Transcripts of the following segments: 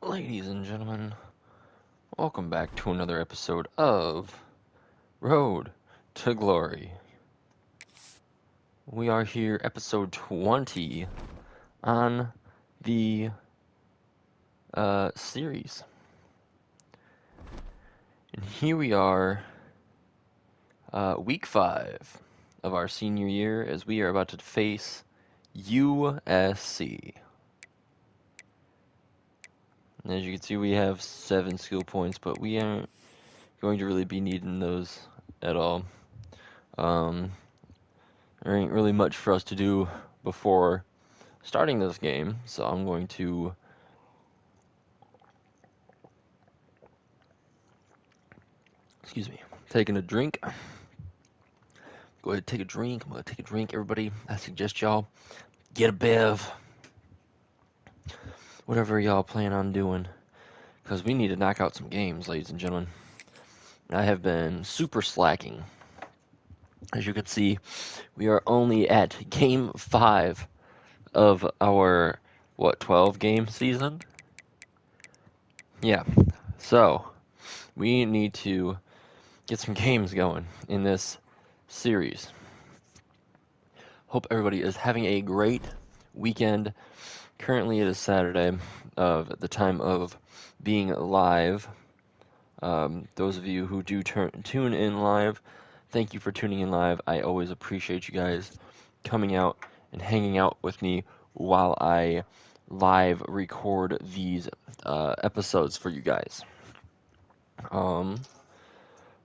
Ladies and gentlemen, welcome back to another episode of Road to Glory. We are here, episode 20, on the series. And here we are, week 5 of our senior year, as we are about to face USC. And as you can see, we have 7 skill points, but we aren't going to really be needing those at all. There ain't really much for us to do before starting this game, so I'm going to taking a drink. Go ahead, take a drink. I'm gonna take a drink, everybody. I suggest y'all get a bev, whatever y'all plan on doing, because we need to knock out some games, ladies and gentlemen. I have been super slacking. As you can see, we are only at game 5 of our 12 game season. Yeah, so we need to get some games going in this series. Hope everybody is having a great weekend. Currently it is Saturday of the time of being live. Those of you who do tune in live, thank you for tuning in live. I always appreciate you guys coming out and hanging out with me while I live record these episodes for you guys.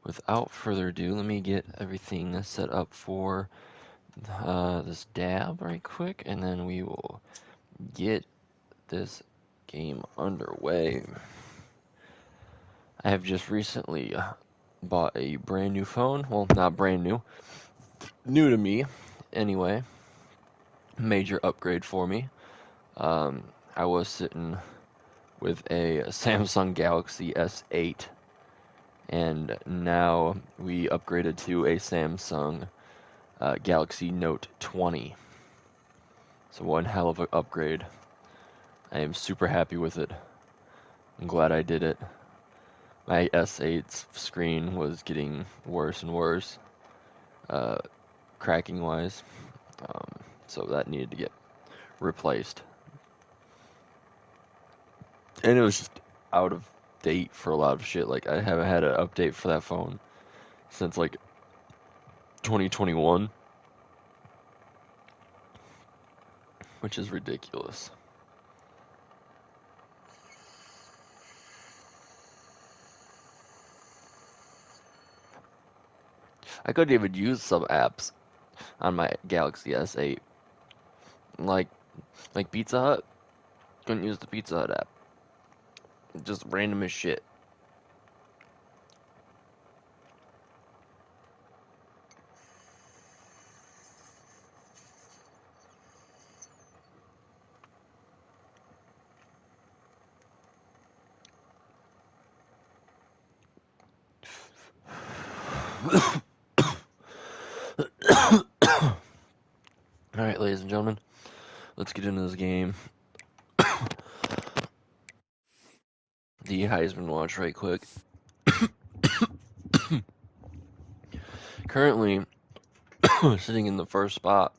Without further ado, let me get everything set up for this dab right quick, and then we will get this game underway. I have just recently bought a brand new phone. Well, not brand new. New to me, anyway. Major upgrade for me. I was sitting with a Samsung Galaxy S8, and now we upgraded to a Samsung Galaxy Note 20. So one hell of an upgrade. I am super happy with it. I'm glad I did it. My S8's screen was getting worse and worse, cracking wise, so that needed to get replaced. And it was just out of date for a lot of shit. Like, I haven't had an update for that phone since like 2021, which is ridiculous. I couldn't even use some apps on my Galaxy S8. Like Pizza Hut. Couldn't use the Pizza Hut app. Just random as shit. Alright, ladies and gentlemen, let's get into this game. The Heisman Watch right quick. Currently sitting in the first spot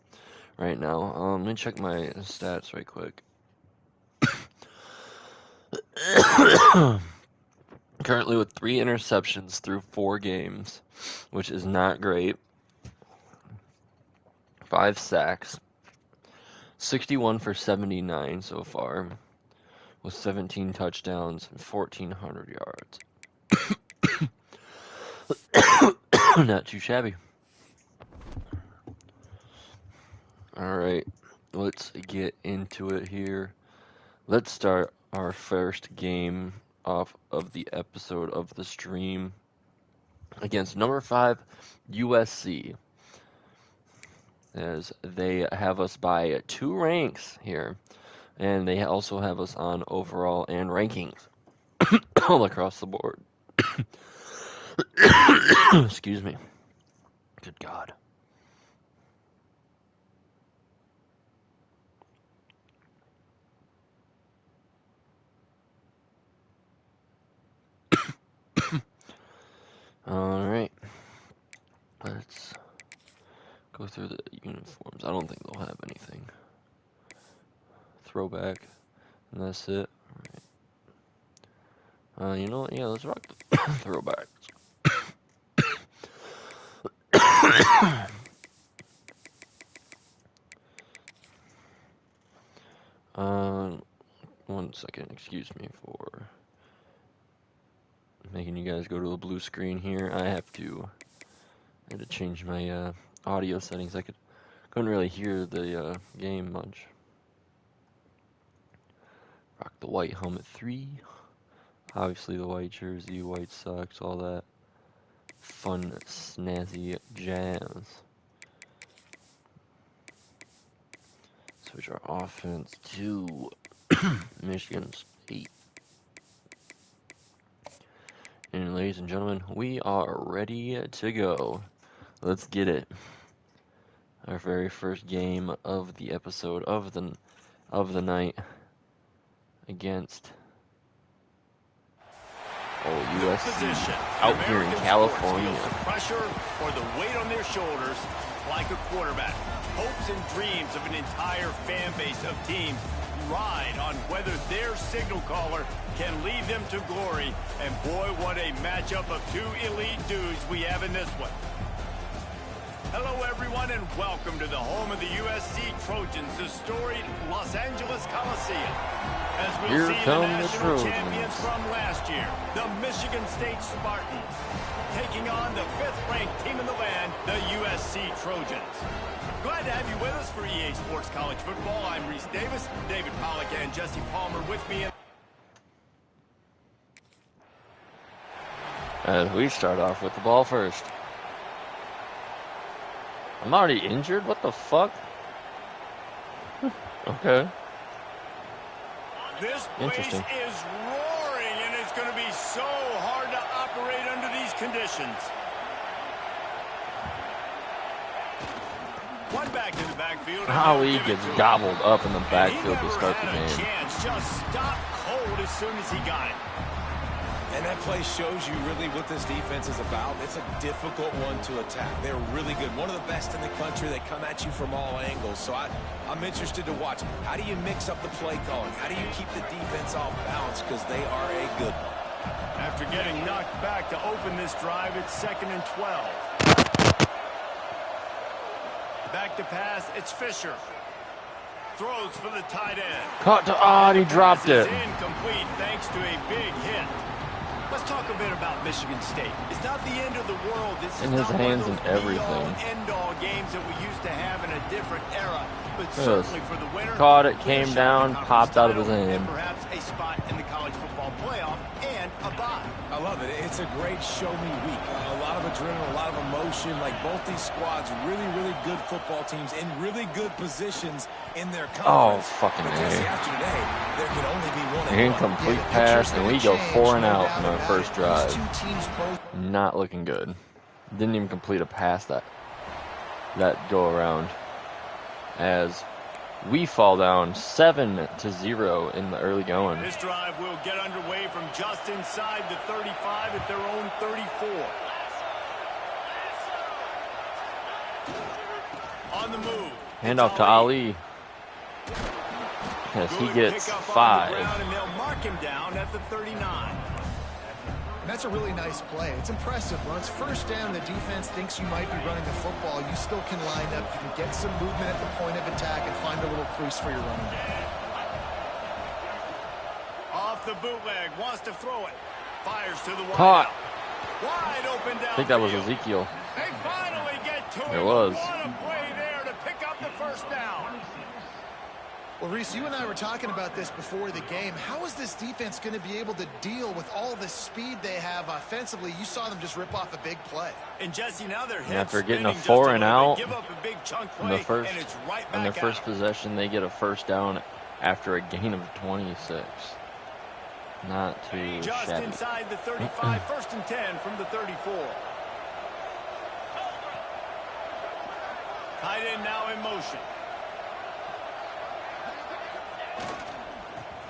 right now. Let me check my stats right quick. Currently with 3 interceptions through 4 games, which is not great. 5 sacks. 61 for 79 so far, with 17 touchdowns and 1,400 yards. Not too shabby. Alright, let's get into it here. Let's start our first game off of the episode of the stream against number 5 USC, as they have us by 2 ranks here, and they also have us on overall and rankings all across the board. Excuse me. Good God. through the uniforms. I don't think they'll have anything. Throwback, and that's it. All right. You know what? Yeah, let's rock the throwbacks. One second. Excuse me for making you guys go to a blue screen here. I had to change my audio settings. Couldn't really hear the game much. Rock the white helmet 3. Obviously the white jersey, white socks, all that fun, snazzy jazz. Switch our offense to Michigan State. And ladies and gentlemen, we are ready to go. Let's get it. Our very first game of the episode of the night against USC out here in California. Pressure or the weight on their shoulders like a quarterback. Hopes and dreams of an entire fan base of teams ride on whether their signal caller can lead them to glory. And boy, what a matchup of two elite dudes we have in this one. Hello, everyone, and welcome to the home of the USC Trojans, the storied Los Angeles Coliseum. As we'll see the national champions from last year, the Michigan State Spartans, taking on the 5th-ranked team in the land, the USC Trojans. Glad to have you with us for EA Sports College Football. I'm Reese Davis, David Pollack, and Jesse Palmer with me. As we start off with the ball first. I'm already injured? What the fuck? Okay. This place is roaring, and it's going to be so hard to operate under these conditions. One back to the backfield. Ali gets gobbled up in the backfield to start the game. Just stopped cold as soon as he got it. And that play shows you really what this defense is about. It's a difficult one to attack. They're really good. One of the best in the country. They come at you from all angles. So I'm interested to watch. How do you mix up the play calling? How do you keep the defense off balance? Because they are a good one. After getting knocked back to open this drive, it's 2nd and 12. Back to pass, it's Fisher. Throws for the tight end. Caught to and he dropped it. Incomplete thanks to a big hit. Let's talk a bit about Michigan State. It's not the end of the world. This in is his not hands one and of those everything. end-all games that we used to have in a different era. But certainly for the winner, caught it, came down, popped out of his hand. And perhaps a spot in the college football playoff and a bye. I love it. It's a great show-me week. A lot of adrenaline, a lot of emotion. Like both these squads, really, really good football teams in really good positions in their conference. Oh, fucking A. After today, there could only be one. Incomplete pass, and we go 4 and out in our first drive. Not looking good. Didn't even complete a pass that go around. As we fall down 7-0 in the early going. This drive will get underway from just inside the 35 at their own 34. On the move. Handoff to Ali. Yes, he gets 5. And they'll mark him down at the 39. And that's a really nice play. It's impressive. When it's first down, the defense thinks you might be running the football. You still can line up. You can get some movement at the point of attack and find a little crease for your running back. Off the bootleg, wants to throw it. Fires to the wide. Caught. Wide open down. I think that was Ezekiel. They finally get to it. It was. What a play there to pick up the first down. Well, Reese, you and I were talking about this before the game. How is this defense going to be able to deal with all the speed they have offensively? You saw them just rip off a big play. And Jesse, now they're after getting a 4 and out give up a big chunk play, in the first, and it's right back in their first out. possession, they get a first down after a gain of 26. Not too just shabby. Inside the 35, 1st and 10 from the 34. Tight end now in motion.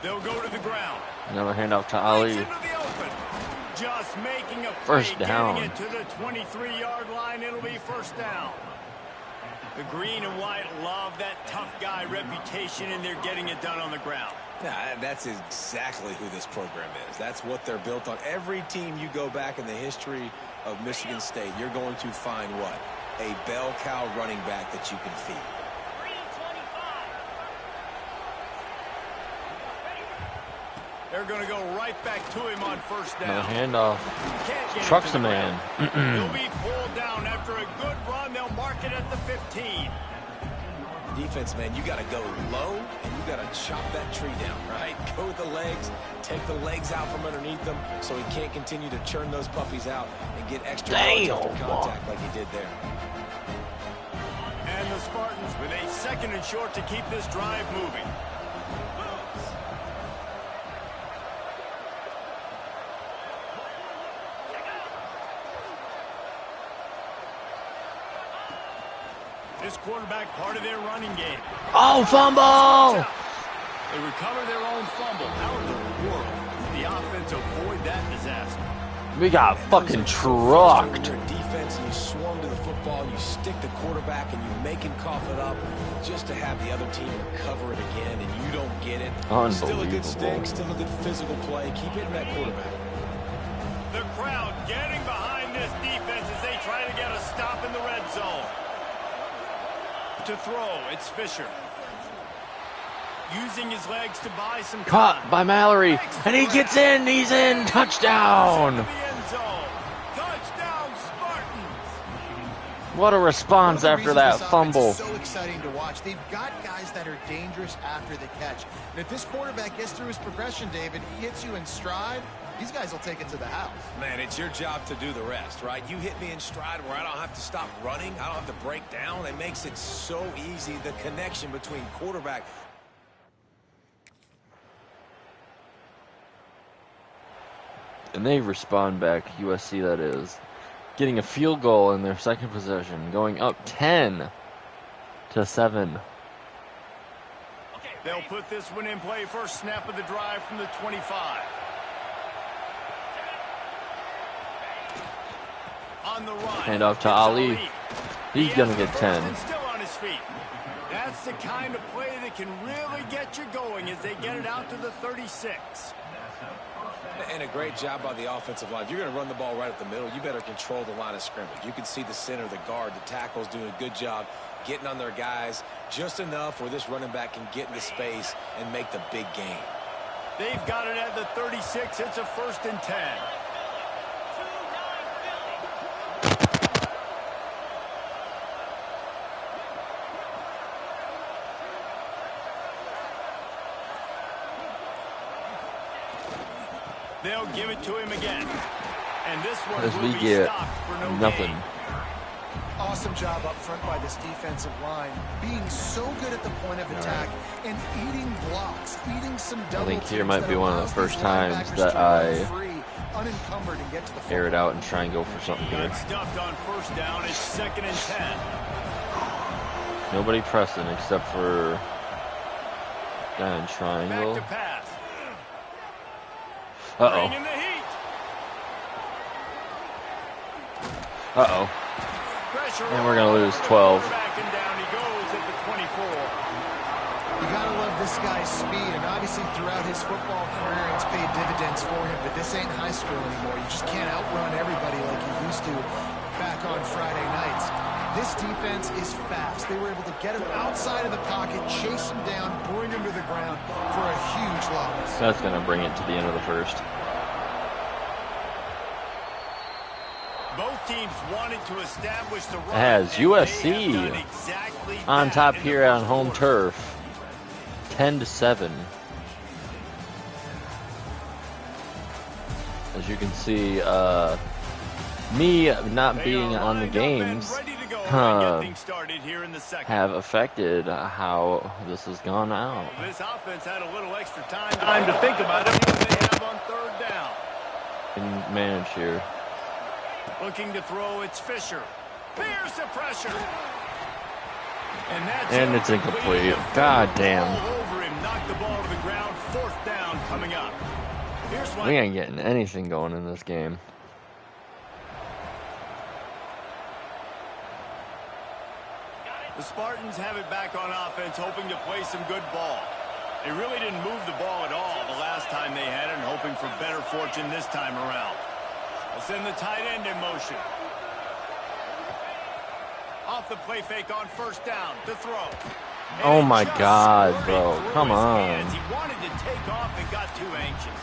They'll go to the ground. Another handoff to Ali. Into the open. Just making a play, First down. Getting it to the 23-yard line. It'll be first down. The green and white love that tough guy reputation, and they're getting it done on the ground. Yeah, that's exactly who this program is. That's what they're built on. Every team you go back in the history of Michigan State, you're going to find what? A bell cow running back that you can feed. They're going to go right back to him on first down. No handoff. Trucks the man. He'll be pulled down after a good run. They'll mark it at the 15. Defense, man, you got to go low, and you got to chop that tree down, right? Go with the legs, take the legs out from underneath them so he can't continue to churn those puppies out and get extra yards after contact like he did there. And the Spartans with a 2nd and short to keep this drive moving. This quarterback part of their running game. Oh, fumble! They recover their own fumble. How in the world did the offense avoid that disaster? We got fucking trucked. You're a defense and you swarm to the football, you stick the quarterback and you make him cough it up just to have the other team recover it again, and you don't get it. Still a good stick, still a good physical play. Keep hitting that quarterback. The crowd getting behind this defense as they try to get a stop in the red zone. To throw, it's Fisher. Using his legs to buy some time. Caught by Mallory, and he gets in. He's in. Touchdown. Touchdown, Spartans. What a response after that fumble. It's so exciting to watch. They've got guys that are dangerous after the catch. And if this quarterback gets through his progression, David, he hits you in stride, these guys will take it to the house. Man, it's your job to do the rest, right? You hit me in stride where I don't have to stop running. I don't have to break down. It makes it so easy, the connection between quarterback. And they respond back, USC that is, getting a field goal in their second possession, going up 10-7. They'll put this one in play first snap of the drive from the 25. On the run. Hand off to Ali. He's going to get 10. Still on his feet. That's the kind of play that can really get you going as they get it out to the 36. And a great job by the offensive line. If you're going to run the ball right at the middle, you better control the line of scrimmage. You can see the center, the guard, the tackles doing a good job getting on their guys just enough where this running back can get into space and make the big gain. They've got it at the 36. It's a 1st and 10. They'll give it to him again. And this one will be stopped for no nothing. gain. Awesome job up front by this defensive line, being so good at the point of attack and eating blocks, eating some double. I think here might be one of the first times that I air it out and try and go for something here. Stuffed on first down. It's 2nd and 10. Nobody pressing except for guy in triangle. Back to pass. Uh-oh. Bringing the heat. Uh-oh. And we're going to lose 12. Back and down he goes at the 24. You got to love this guy's speed, and obviously throughout his football career, it's paid dividends for him, but this ain't high school anymore. You just can't outrun everybody like you used to back on Friday nights. This defense is fast. They were able to get him outside of the pocket, chase him down, bring him to the ground for a huge loss. That's going to bring it to the end of the first. Both teams wanted to establish the run. It has USC exactly on top here on home turf. 10-7. As you can see, me not being on the games have affected how this has gone out. This offense had a little extra time to think about it. They have on 3rd down. And manage here. Looking to throw, it's Fisher. Fears the pressure. And it's incomplete. God damn. Over him, knocked the ball to the ground. 4th down coming up. Here's one. We ain't getting anything going in this game. The Spartans have it back on offense, hoping to play some good ball. They really didn't move the ball at all the last time they had it, and hoping for better fortune this time around. They'll send the tight end in motion. Off the play fake on first down to throw. Oh my God, bro. Come on. He wanted to take off and got too anxious.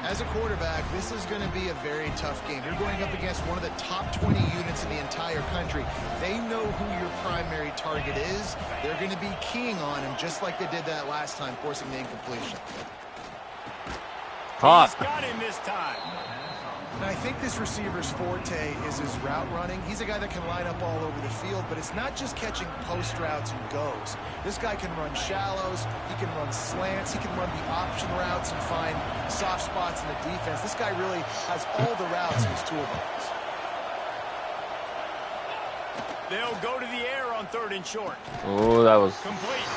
As a quarterback, this is going to be a very tough game. You're going up against one of the top 20 units in the entire country. They know who your primary target is. They're going to be keying on him just like they did that last time, forcing the incompletion. Caught. He's got him this time. And I think this receiver's forte is his route running. He's a guy that can line up all over the field, but it's not just catching post routes and goes. This guy can run shallows, he can run slants, he can run the option routes and find soft spots in the defense. This guy really has all the routes in his toolbox. They'll go to the air on 3rd and short. Oh, that was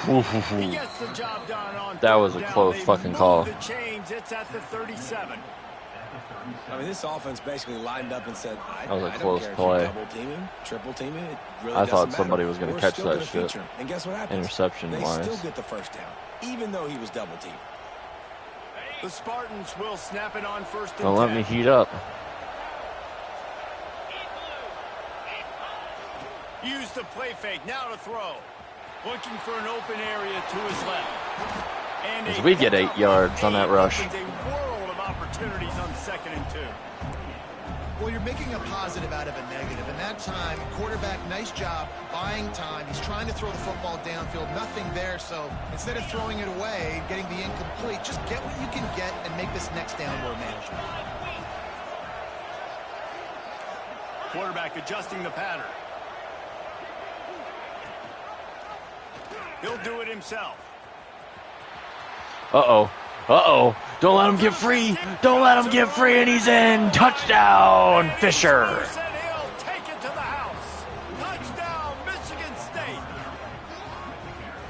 Complete. He gets the job done on that was a down. close They fucking move call. The chains. It's at the 37. I mean, this offense basically lined up and said, I That was a don't close care if play. you double team him, triple team him. It really I thought doesn't somebody matter. was gonna We're catch still that gonna shit. feature him. And guess what happens? Interception-wise. They still get the first down, even though he was double teamed. The Spartans will snap it on 1st and 10. Don't let me heat up. Use the play fake. Now to throw. Looking for an open area to his left. And As we get 8 yards on that rush. opens a world of opportunities on 2nd and 2. Well, you're making a positive out of a negative. And that time, quarterback, nice job, buying time. He's trying to throw the football downfield. Nothing there, so instead of throwing it away, getting the incomplete, just get what you can get and make this next down more manageable. Quarterback adjusting the pattern. He'll do it himself. Uh-oh. Uh-oh. Don't let him get free. Don't let him get free, and he's in. Touchdown, Fisher. He'll take it to the house. Touchdown, Michigan State.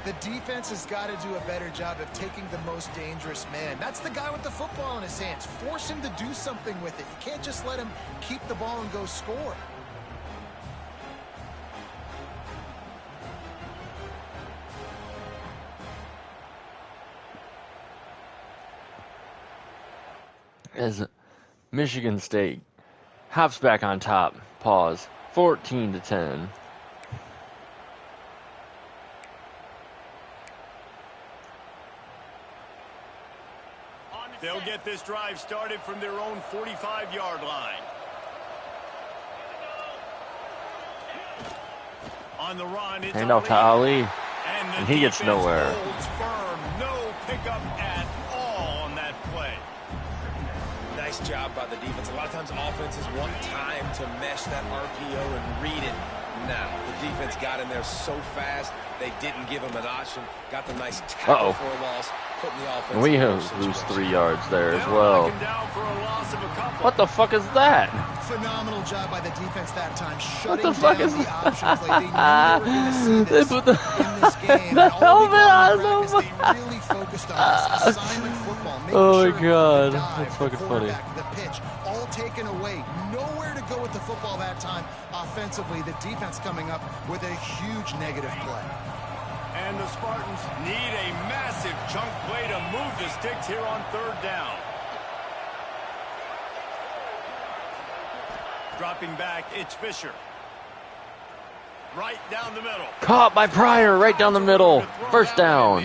The defense has got to do a better job of taking the most dangerous man. That's the guy with the football in his hands. Force him to do something with it. You can't just let him keep the ball and go score. As Michigan State hops back on top. Pause. 14-10. They'll get this drive started from their own 45-yard line. On the run, it's Hand off to Ali. And he gets nowhere. Holds firm. No pickup at all on that play. Nice job by the defense. A lot of times offenses want time to mesh that RPO and read it. Now, the defense got in there so fast, they didn't give him an option. Got the nice tackle for a loss, putting the offense And we in a worse lose situation. 3 yards there as They'll well. knock him down for a loss of a couple. What the fuck is that? Phenomenal job by the defense that time, What shutting the fuck down is the option play. They knew they were going to see They this put the, in this game. the And all week helmet long on in them. practice, they really focused on this assignment football, making Oh sure my it was God, the dive, that's the fucking funny. quarterback, the pitch, all taken away. Nowhere to go with the football that time offensively. The defense coming up with a huge negative play. And the Spartans need a massive chunk play to move the sticks here on 3rd down. Dropping back, it's Fisher. Right down the middle. Caught by Pryor right down the middle. First down.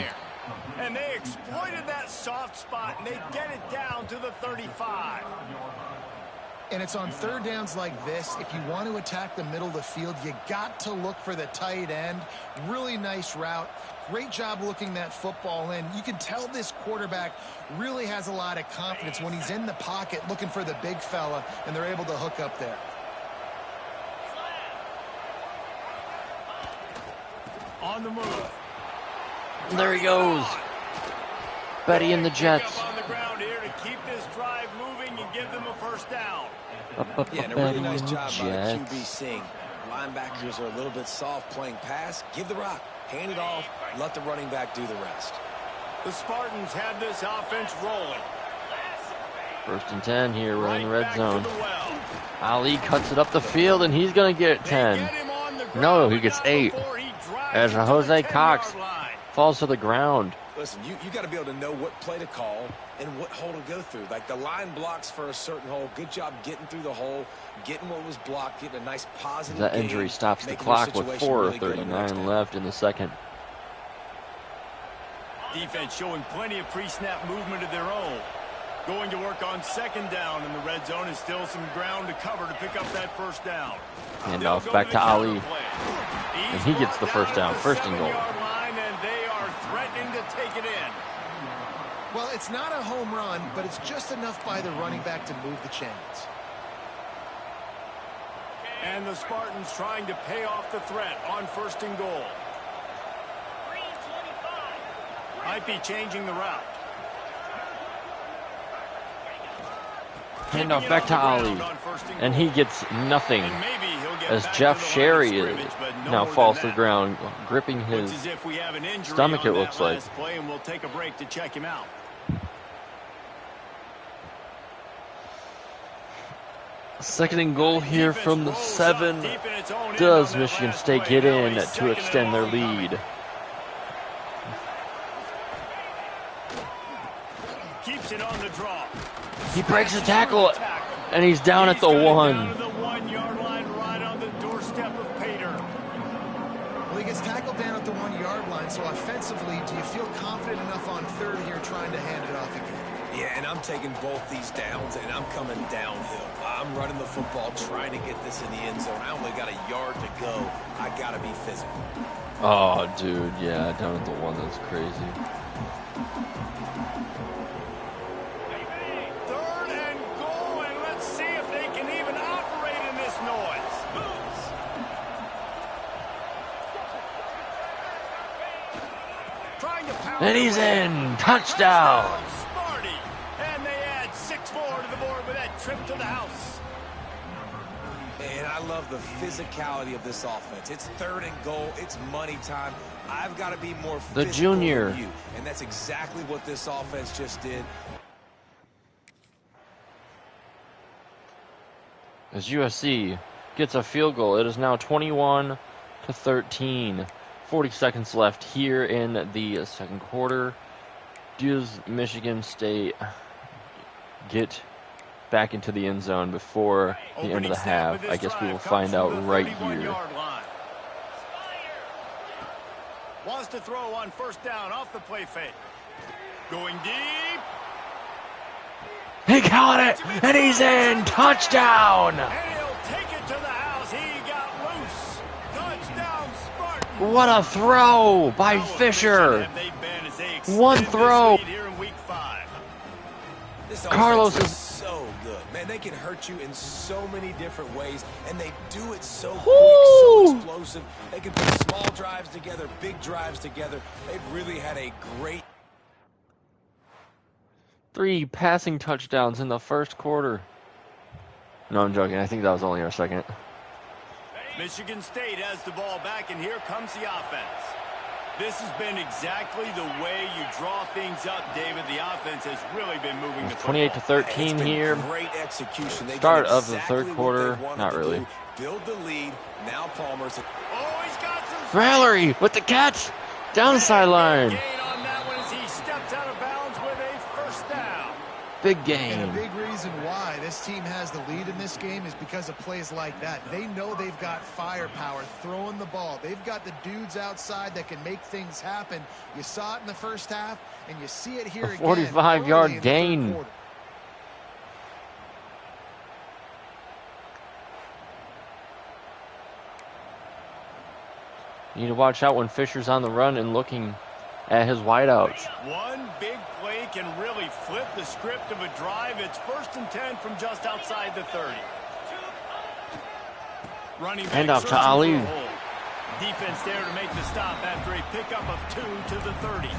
And they exploited that soft spot, and they get it down to the 35. And it's on 3rd downs like this. If you want to attack the middle of the field, you got to look for the tight end. Really nice route. Great job looking that football in. You can tell this quarterback really has a lot of confidence when he's in the pocket looking for the big fella, and they're able to hook up there. On the move. There he goes. Betty and the Jets. Pick up on the ground here to keep this drive moving and give them a first down. Yeah, and a really Betty nice and job by the QB Jets. seeing linebackers are a little bit soft playing pass. Give the rock, hand it off, let the running back do the rest. The Spartans have this offense rolling. 1st and 10 here. We're in the red back zone. to the well. Ali cuts it up the field, and he's going to get They 10. get him on the No, ground, he but gets not 8. before he drives As it to Jose the Cox 10-yard line. falls to the ground. Listen, you got to be able to know what play to call and what hole to go through. Like the line blocks for a certain hole. Good job getting through the hole, getting what was blocked, getting a nice positive That gain, injury stops the making your clock with situation really good on the next 4:39 down. left in the second. Defense showing plenty of pre-snap movement of their own. Going to work on second down in the red zone, and still some ground to cover to pick up that first down. Handoff back to Ali. And he gets the first down, first and goal. Line, and they are threatening to take it in. Well, it's not a home run, but it's just enough by the running back to move the chains. And the Spartans trying to pay off the threat on first and goal. Might be changing the route. Handoff back to Ali. And he gets nothing. And maybe he'll get As back Jeff to the line of Sherry scrimmage, but no now more falls than to the that. ground, gripping his Looks as if we have an injury stomach, on it that looks like. last play, and we'll take a break to check him out. second and goal here Defense from the rolls 7. up deep in its own end Does on that Michigan last State play. get Now in a to second and extend their long coming. lead? Keeps it on the draw. He breaks the tackle, and he's down at the He's got it 1. down to the 1-yard line, right on the doorstep of Pater. Well, he gets tackled down at the 1-yard line, so offensively, do you feel confident enough on third here trying to hand it off again? Yeah, and I'm taking both these downs, and I'm coming downhill. I'm running the football, trying to get this in the end zone. I only got a yard to go. I got to be physical. Oh, dude, yeah, down at the 1, that's crazy. Third and goal, and let's see if they can even operate in this noise. Trying to pound And he's away. in. Touchdown. Sparty. And they add 6 more to the board with that trip to the house. And I love the physicality of this offense. It's third and goal. It's money time. I've got to be more The physical junior. than you. And that's exactly what this offense just did. As USC gets a field goal, it is now 21-13. 40 seconds left here in the second quarter. Does Michigan State get back into the end zone before the end of the half? I guess we will find out right here. Wants to throw on first down off the play fake. Going deep. He caught it, and he's in. Touchdown. And he'll take it to the house. He got loose. Touchdown, Spartan. What a throw by How Fisher. efficient have they been as they One extend this throw. lead here in week 5. This Carlos offense is- so good. Man, they can hurt you in so many different ways, and they do it so quick, Woo! so explosive. They can put small drives together, big drives together. They've really had a great 3 passing touchdowns in the first quarter. No, I'm joking. I think that was only our second. Michigan State has the ball back, and here comes the offense. This has been exactly the way you draw things up, David. The offense has really been moving the football. 28-13 It's been here. Great execution. They've Start done of the exactly third what quarter. they wanted Not to really. do. Build the lead. Now Palmer's. Oh, he's got some Valerie with the catch down the sideline. gain on that one as he steps out of bounds with a first down. Big And game. a big reason why this team has the lead in this game is because of plays like that. They know they've got firepower throwing the ball. They've got the dudes outside that can make things happen. You saw it in the first half, and you see it here A again. 45-yard early in the third gain. quarter. You need to watch out when Fisher's on the run and looking at his wideouts. One big play can really flip the script of a drive. It's 1st and 10 from just outside the 30. Running back Handoff to searching for Ali. a hole. Defense there to make the stop after a pickup of 2 to the 30.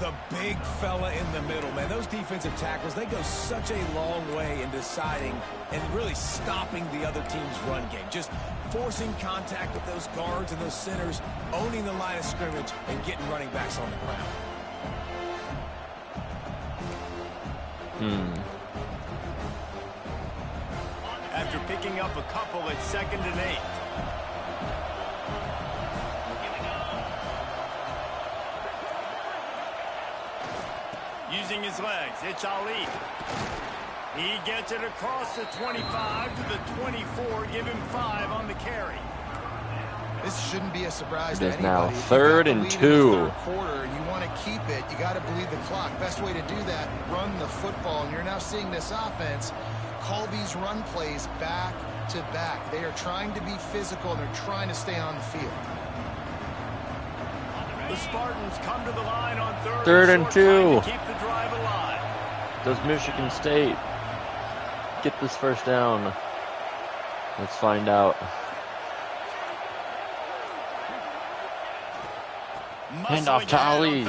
The big fella in the middle, man. Those defensive tackles, they go such a long way in deciding and really stopping the other team's run game. Just forcing contact with those guards and those centers, owning the line of scrimmage, and getting running backs on the ground. After picking up a couple at 2nd and 8. Using his legs, it's Ali. He gets it across the 25 to the 24, give him 5 on the carry. This shouldn't be a surprise It to is now anybody. If 3rd you've and got the lead 2. in the third quarter and you want to keep it, you got to bleed the clock. Best way to do that, run the football. And you're now seeing this offense call these run plays back to back. They are trying to be physical and they're trying to stay on the field. The Spartans come to the line on 3rd and 2. to keep the drive alive. Does Michigan State get this first down? Let's find out. Handoff to Ali.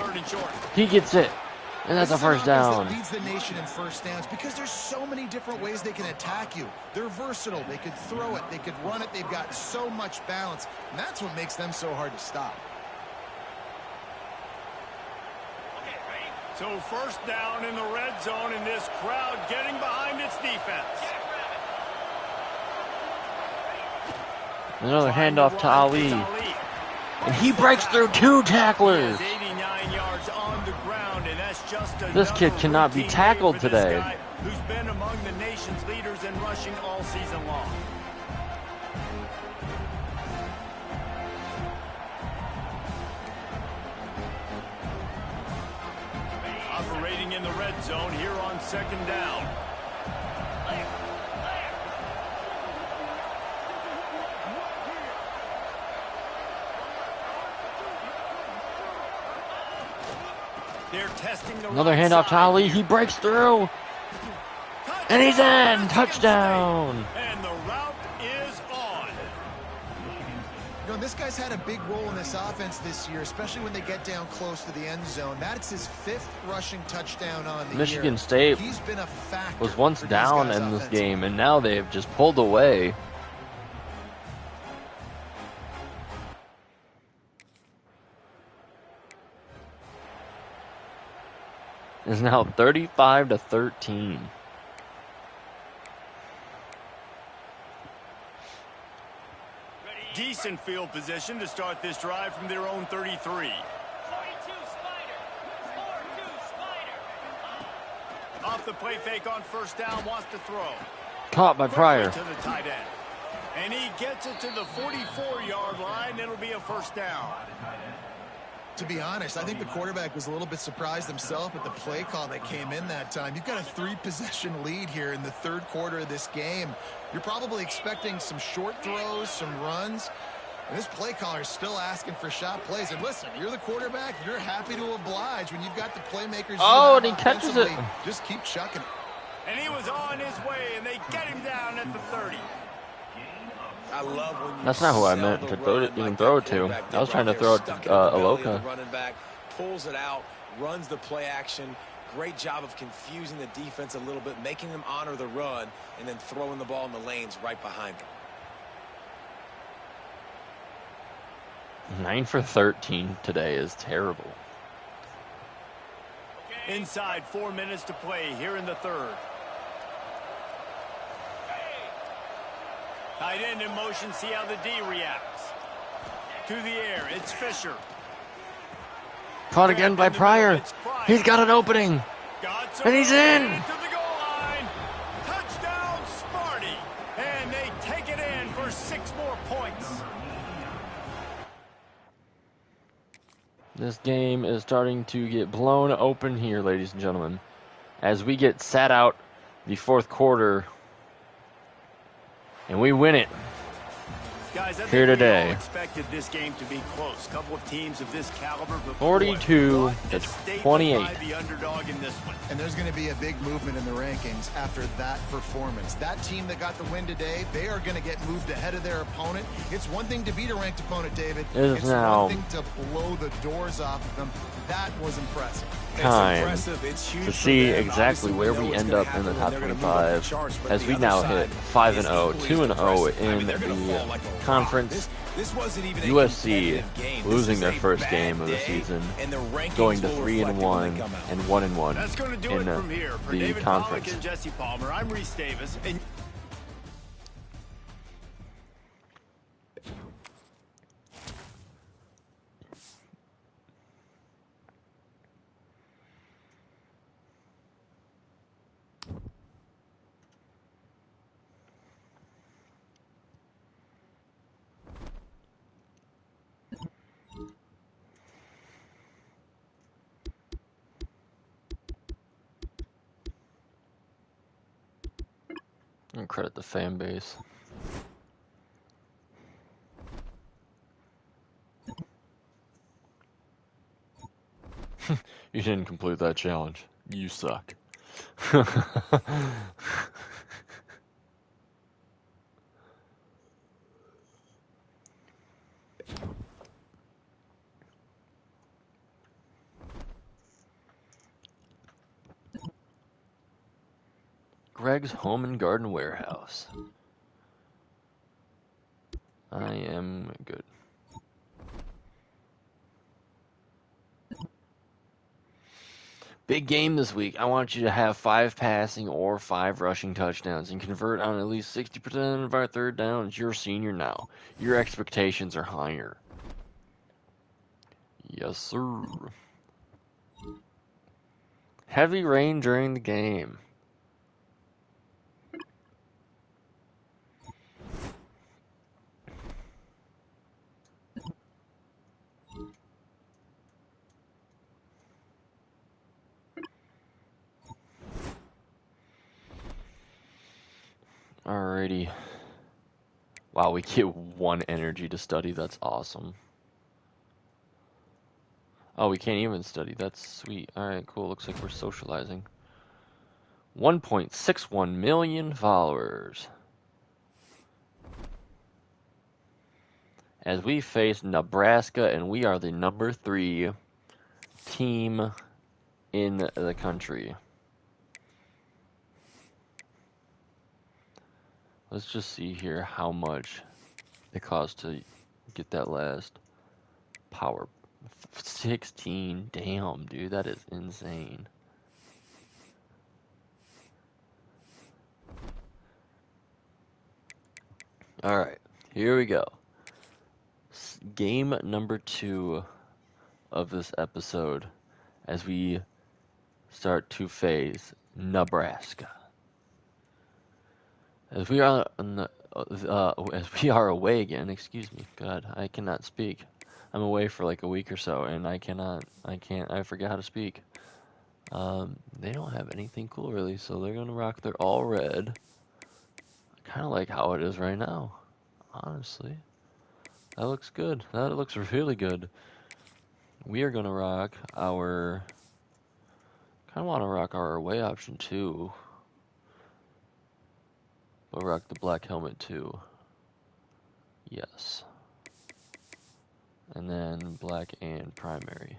He gets it. And that's a first down. That leads the nation in first downs because there's so many different ways they can attack you. They're versatile. They could throw it. They could run it. They've got so much balance. And that's what makes them so hard to stop. So first down in the red zone, and this crowd getting behind its defense. Another handoff to Ali. And he breaks through 2 tacklers. 89 yards on the ground, and that's just This kid cannot be tackled today. Who's been among the nation's leaders in rushing all season long. Operating in the red zone here on 2nd down. They're testing the Another right handoff to side Ali. here. He breaks through. And he's in. Touchdown. And the route is on. You know, this guy's had a big role in this offense this year, especially when they get down close to the end zone. That's his 5th rushing touchdown on the Michigan year. State He's been a factor was once for these down guys in this offensively. game, and now they've just pulled away. It's now 35-13. Decent field position to start this drive from their own 33. Off the play fake on first down, wants to throw. Caught by Pryor. To the tight end. And he gets it to the 44-yard line. It'll be a first down. To be honest, I think the quarterback was a little bit surprised himself at the play call that came in that time. You've got a 3-possession lead here in the 3rd quarter of this game. You're probably expecting some short throws, some runs. And this play caller is still asking for shot plays. And listen, you're the quarterback. You're happy to oblige when you've got the playmakers. Oh, and he catches it. Just keep chucking it. And he was on his way, and they get him down at the 30. I love when you That's not who I sell meant the to throw it, run even like throw that it to. quarterback did I was trying to right throw there, it to stuck in the belly of the Aloka. running back, pulls it out, runs the play action. Great job of confusing the defense a little bit, making them honor the run, and then throwing the ball in the lanes right behind them. 9 for 13 today is terrible. Inside 4 minutes to play here in the 3rd. Tight end in motion, see how the D reacts. To the air, it's Fisher. Caught again by Pryor. He's got an opening. And he's in. To the goal line. Touchdown, Sparty. And they take it in for 6 more points. This game is starting to get blown open here, ladies and gentlemen. As we get sat out the 4th quarter, and we win it. Guys, I Here think we all today. expected this game to be close. Couple of teams of this caliber. But 42 boy, to State 28. by the underdog in this one. And there's going to be a big movement in the rankings after that performance. That team that got the win today, they are going to get moved ahead of their opponent. It's one thing to beat a ranked opponent, David. It is It's now one thing to blow the doors off of them. That was impressive. Time It's impressive. It's huge to for see them. exactly Obviously, where know we what's end gonna up in the happen top when they're gonna move up the 25 charts, but as the we other now side hit is 5-0, equally as 2-0 impressive. I mean, in they're gonna the fall like a rock. conference. This wasn't even a USC competitive game. This losing is their a first bad game of the day, season, and the rankings going to will reflect it when 3-1 they come out. and 1-1 That's going to do in it from here. For the David Pollack conference. and Jesse Palmer, I'm Reese Davis. And And credit the fan base. You didn't complete that challenge. You suck. Greg's Home and Garden Warehouse. I am good. Big game this week. I want you to have 5 passing or 5 rushing touchdowns and convert on at least 60% of our third downs. You're a senior now. Your expectations are higher. Yes, sir. Heavy rain during the game. Alrighty. Wow, we get 1 energy to study. That's awesome. Oh, we can't even study. That's sweet. Alright, cool. Looks like we're socializing. 1.61 million followers. As we face Nebraska, and we are the number 3 team in the country. Let's just see here how much it costs to get that last power. 16. Damn, dude, that is insane. Alright, here we go. Game number 2 of this episode as we start to face Nebraska. As we are away again, excuse me. God, I cannot speak. I'm away for like a week or so, and I forget how to speak. They don't have anything cool really, so they're gonna rock their all red. Kind of like how it is right now, honestly. That looks good. That looks really good. We are gonna rock our. Kind of want to rock our away option too. But rock the black helmet too. Yes. And then black and primary.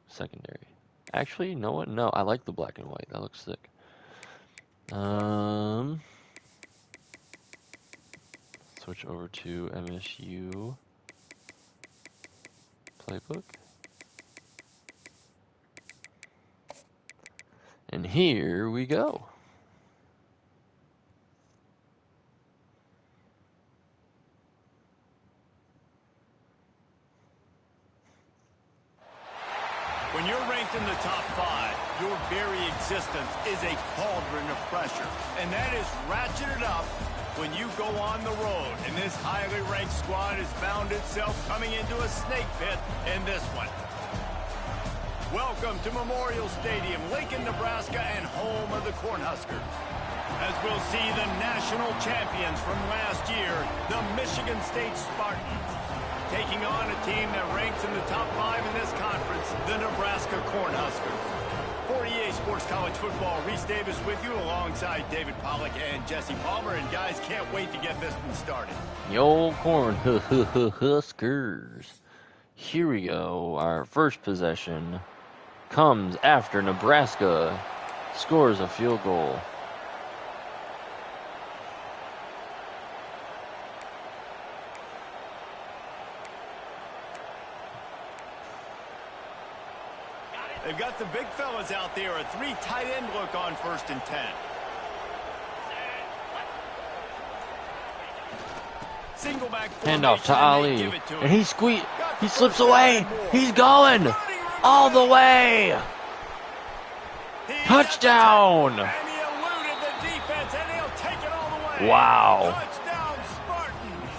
Secondary. Actually, you know what? No, I like the black and white. That looks sick. Switch over to MSU playbook. And here we go. When you're ranked in the top 5, your very existence is a cauldron of pressure. And that is ratcheted up when you go on the road. And this highly ranked squad has found itself coming into a snake pit in this one. Welcome to Memorial Stadium, Lincoln, Nebraska, and home of the Cornhuskers. As we'll see the national champions from last year, the Michigan State Spartans, taking on a team that ranks in the top 5 in this conference, the Nebraska Cornhuskers. For EA Sports College Football, Reese Davis with you alongside David Pollack and Jesse Palmer. And guys, can't wait to get this one started. Yo, Cornhuskers. Here we go. Our first possession comes after Nebraska scores a field goal. They've got the big fellas out there, a 3 tight end look on 1st and 10. Single back Handoff to Ali, and he slips away. He's going all the way. Touchdown! And he eluded the defense, and he'll take it all the way. Wow. Touchdown, Spartans.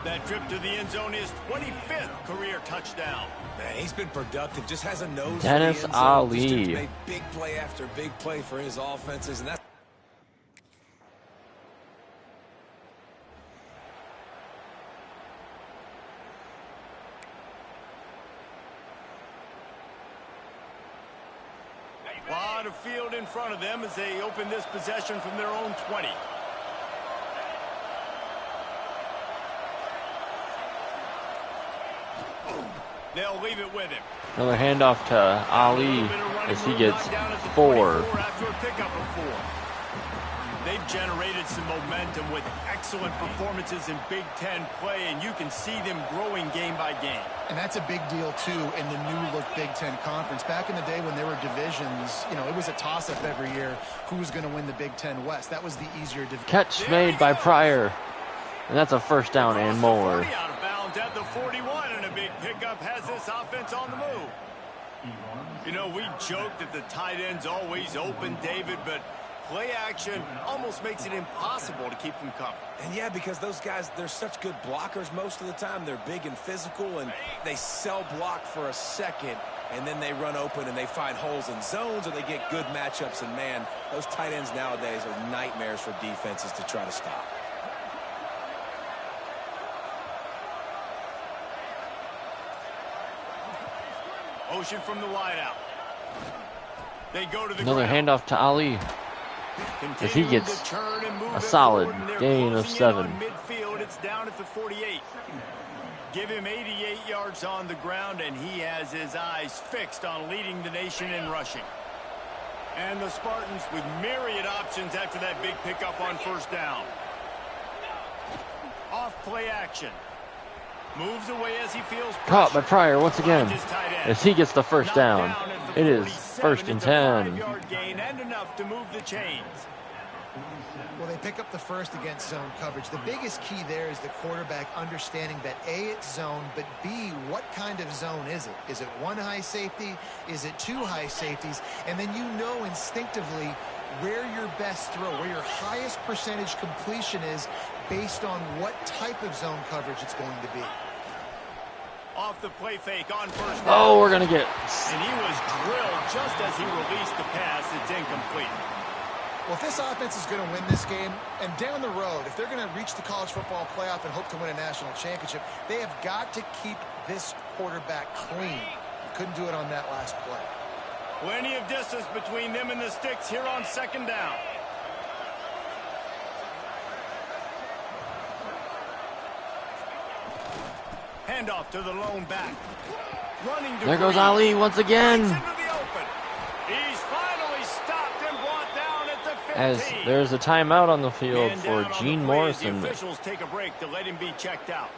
That trip to the end zone is 25th career touchdown. Man, he's been productive. Just has a nose Dennis for the end zone. This dude's Ali. made big play after big play for his offenses, and that's a lot of field in front of them as they open this possession from their own 20. They'll leave it with him. Another handoff to Ali as he gets 4. After a pickup of 4. They've generated some momentum with excellent performances in Big Ten play, and you can see them growing game by game. And that's a big deal, too, in the new-look Big Ten Conference. Back in the day when there were divisions, you know, it was a toss-up every year who was going to win the Big Ten West. That was the easier division. Catch made by Pryor. And that's a first down and more. Out of bounds at the 41, and a big pickup has this offense on the move. You know, we joke that the tight end's always open, David, but play action almost makes it impossible to keep them covered. And yeah, because those guys, they're such good blockers most of the time. They're big and physical, and they sell block for a second, and then they run open and they find holes in zones, or they get good matchups. And man, those tight ends nowadays are nightmares for defenses to try to stop. Motion from the wideout. They go to the Another ground. handoff to Ali as he gets a solid gain of 7. Midfield, it's down at the 48. Give him 88 yards on the ground, and he has his eyes fixed on leading the nation in rushing. And the Spartans with myriad options after that big pickup on first down. Off play action. Moves away as he feels Caught by pressure. Pryor once again Finds his tight end. as he gets the first Knocked down. at the It is 47. first and It's a 10. 5-yard gain and enough to move the chains. Well, they pick up the first against zone coverage. The biggest key there is the quarterback understanding that A, it's zone, but B, what kind of zone is it? Is it one high safety? Is it two high safeties? And then you know instinctively where your best throw, where your highest percentage completion is based on what type of zone coverage it's going to be. Off the play fake on first down. Oh, we're going to get... And he was drilled just as he released the pass. It's incomplete. Well, if this offense is going to win this game, and down the road, if they're going to reach the college football playoff and hope to win a national championship, they have got to keep this quarterback clean. Couldn't do it on that last play. Plenty of distance between them and the sticks here on second down. Handoff to the lone back. Running to There goes Green. Ali once again. Into the open. He's finally stopped and brought down at the 15. As there's a timeout on the field Man for down on Gene the play as Morrison. The officials take a break to let him be checked out.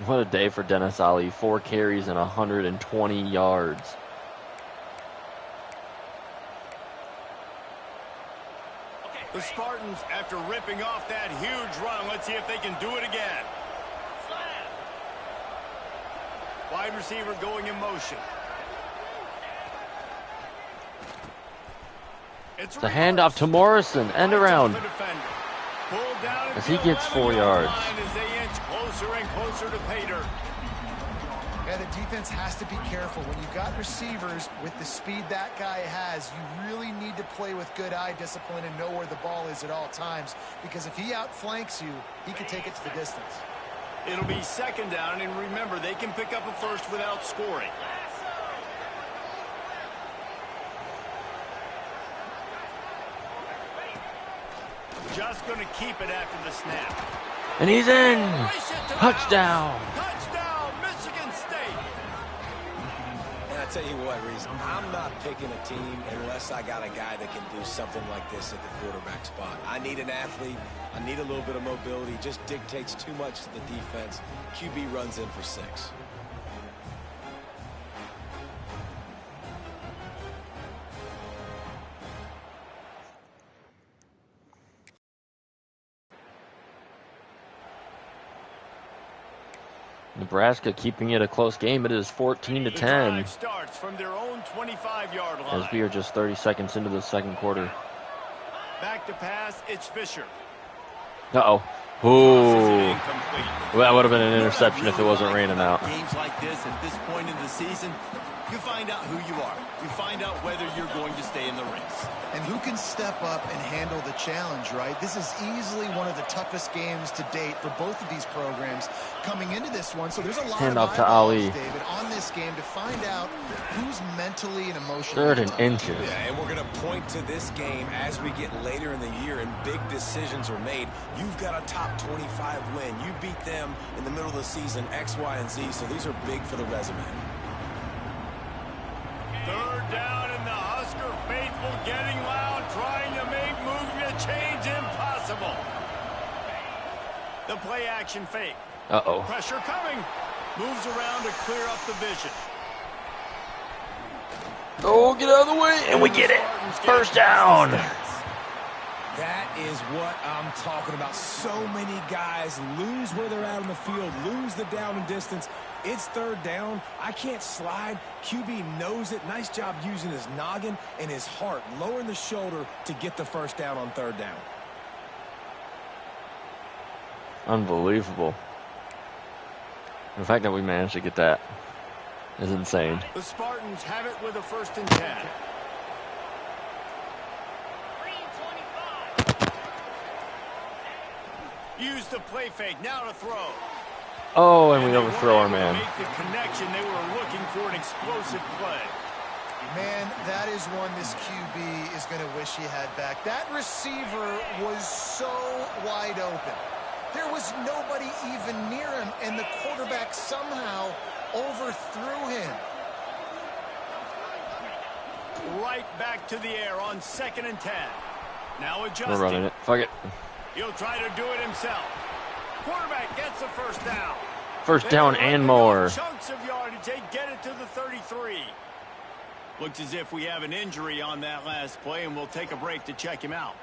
What a day for Dennis Ali. 4 carries and 120 yards. The Spartans, after ripping off that huge run, let's see if they can do it again. Wide receiver going in motion. It's The handoff to Morrison, end around. Pulled down As he gets 4 yards. As they inch closer and closer to pay dirt. Yeah, the defense has to be careful. When you've got receivers with the speed that guy has, you really need to play with good eye discipline and know where the ball is at all times. Because if he outflanks you, he can take it to the distance. It'll be second down, and remember, they can pick up a first without scoring. Just going to keep it after the snap. And he's in. Race it to Touchdown. Touchdown, Michigan State. And I tell you what, Reese, I'm not picking a team unless I got a guy that can do something like this at the quarterback spot. I need an athlete. I need a little bit of mobility. It just dictates too much to the defense. QB runs in for 6. Nebraska keeping it a close game. It is 14-10 The drive starts from their own 25-yard line. as we are just 30 seconds into the second quarter. Back to pass, it's Fisher. Uh-oh. Ooh. Well, that would have been an interception if it wasn't raining out. Games like this at this point in the season, you find out who you are. You find out whether you're going to stay in the race. And who can step up and handle the challenge, right? This is easily one of the toughest games to date for both of these programs coming into this one. So there's a lot of Handoff to eyeballs, Ali. David, on this game to find out who's mentally and emotionally Third and tough. inches. Yeah, and we're going to point to this game as we get later in the year and big decisions are made. You've got a top 25 win. You beat them in the middle of the season, X, Y, and Z, so these are big for the resume. Third down, and the Husker faithful getting loud, trying to make movement change impossible. The play action fake. Uh-oh. Pressure coming. Moves around to clear up the vision. Oh, get out of the way, and we get it. First down. That is what I'm talking about. So many guys lose where they're at on the field, lose the down and distance. It's third down. I can't slide. QB knows it. Nice job using his noggin and his heart, lowering the shoulder to get the first down on third down. Unbelievable. The fact that we managed to get that is insane. The Spartans have it with a 1st and 10. Use the play fake, now to throw. Oh, and we overthrow our man. Make the connection. They were looking for an explosive play. Man, that is one this QB is going to wish he had back. That receiver was so wide open. There was nobody even near him, and the quarterback somehow overthrew him. Right back to the air on 2nd and 10. Now adjusting. We're running it. Fuck it. He'll try to do it himself. Quarterback gets a first down. First down and more. Chunks of yardage. They get it to the 33. Looks as if we have an injury on that last play, and we'll take a break to check him out.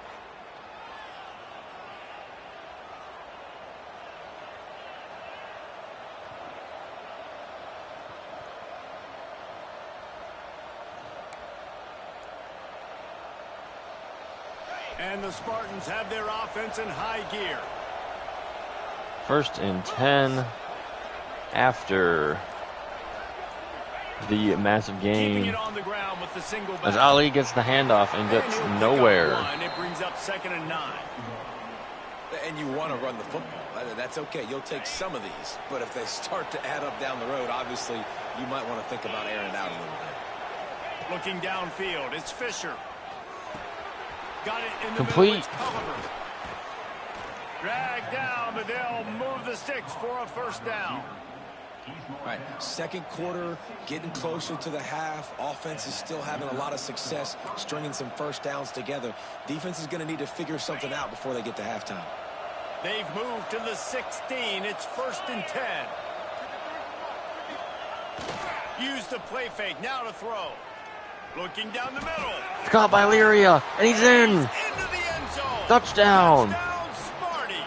And the Spartans have their offense in high gear. 1st and 10 after the massive Keeping gain. it on the ground with the single back. As Ali gets the handoff and gets And he'll pick nowhere. up 1. It brings up 2nd and 9. And you want to run the football. That's okay. You'll take some of these. But if they start to add up down the road, obviously, you might want to think about airing it out a little bit. Looking downfield, it's Fisher. Got it in the Complete. middle, it's Culliver. Dragged down, but they'll move the sticks for a first down. All right, second quarter, getting closer to the half. Offense is still having a lot of success stringing some first downs together. Defense is going to need to figure something out before they get to halftime. They've moved to the 16. It's 1st and 10. Use the play fake, now to throw. Looking down the middle. It's caught by Lyria, and he's in. Into the end zone. Touchdown. Touchdown, Sparty.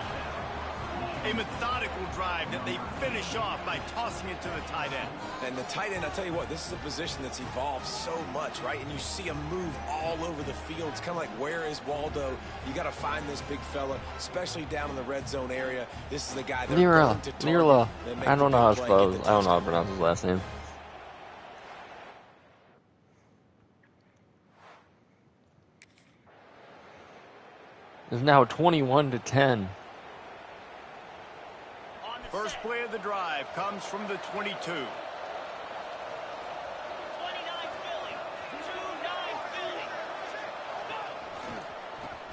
A methodical drive that they finish off by tossing it to the tight end. And the tight end, I tell you what, this is a position that's evolved so much, right? And you see him move all over the field. It's kind of like, where is Waldo? You got to find this big fella, especially down in the red zone area. This is the guy they're going to target. Lira. That make I don't the know how big to play and spell. get the I don't know how to touchdown. pronounce his last name. It's now 21 to 10. First play of the drive comes from the 22. 29 Philly. 2-9 Philly.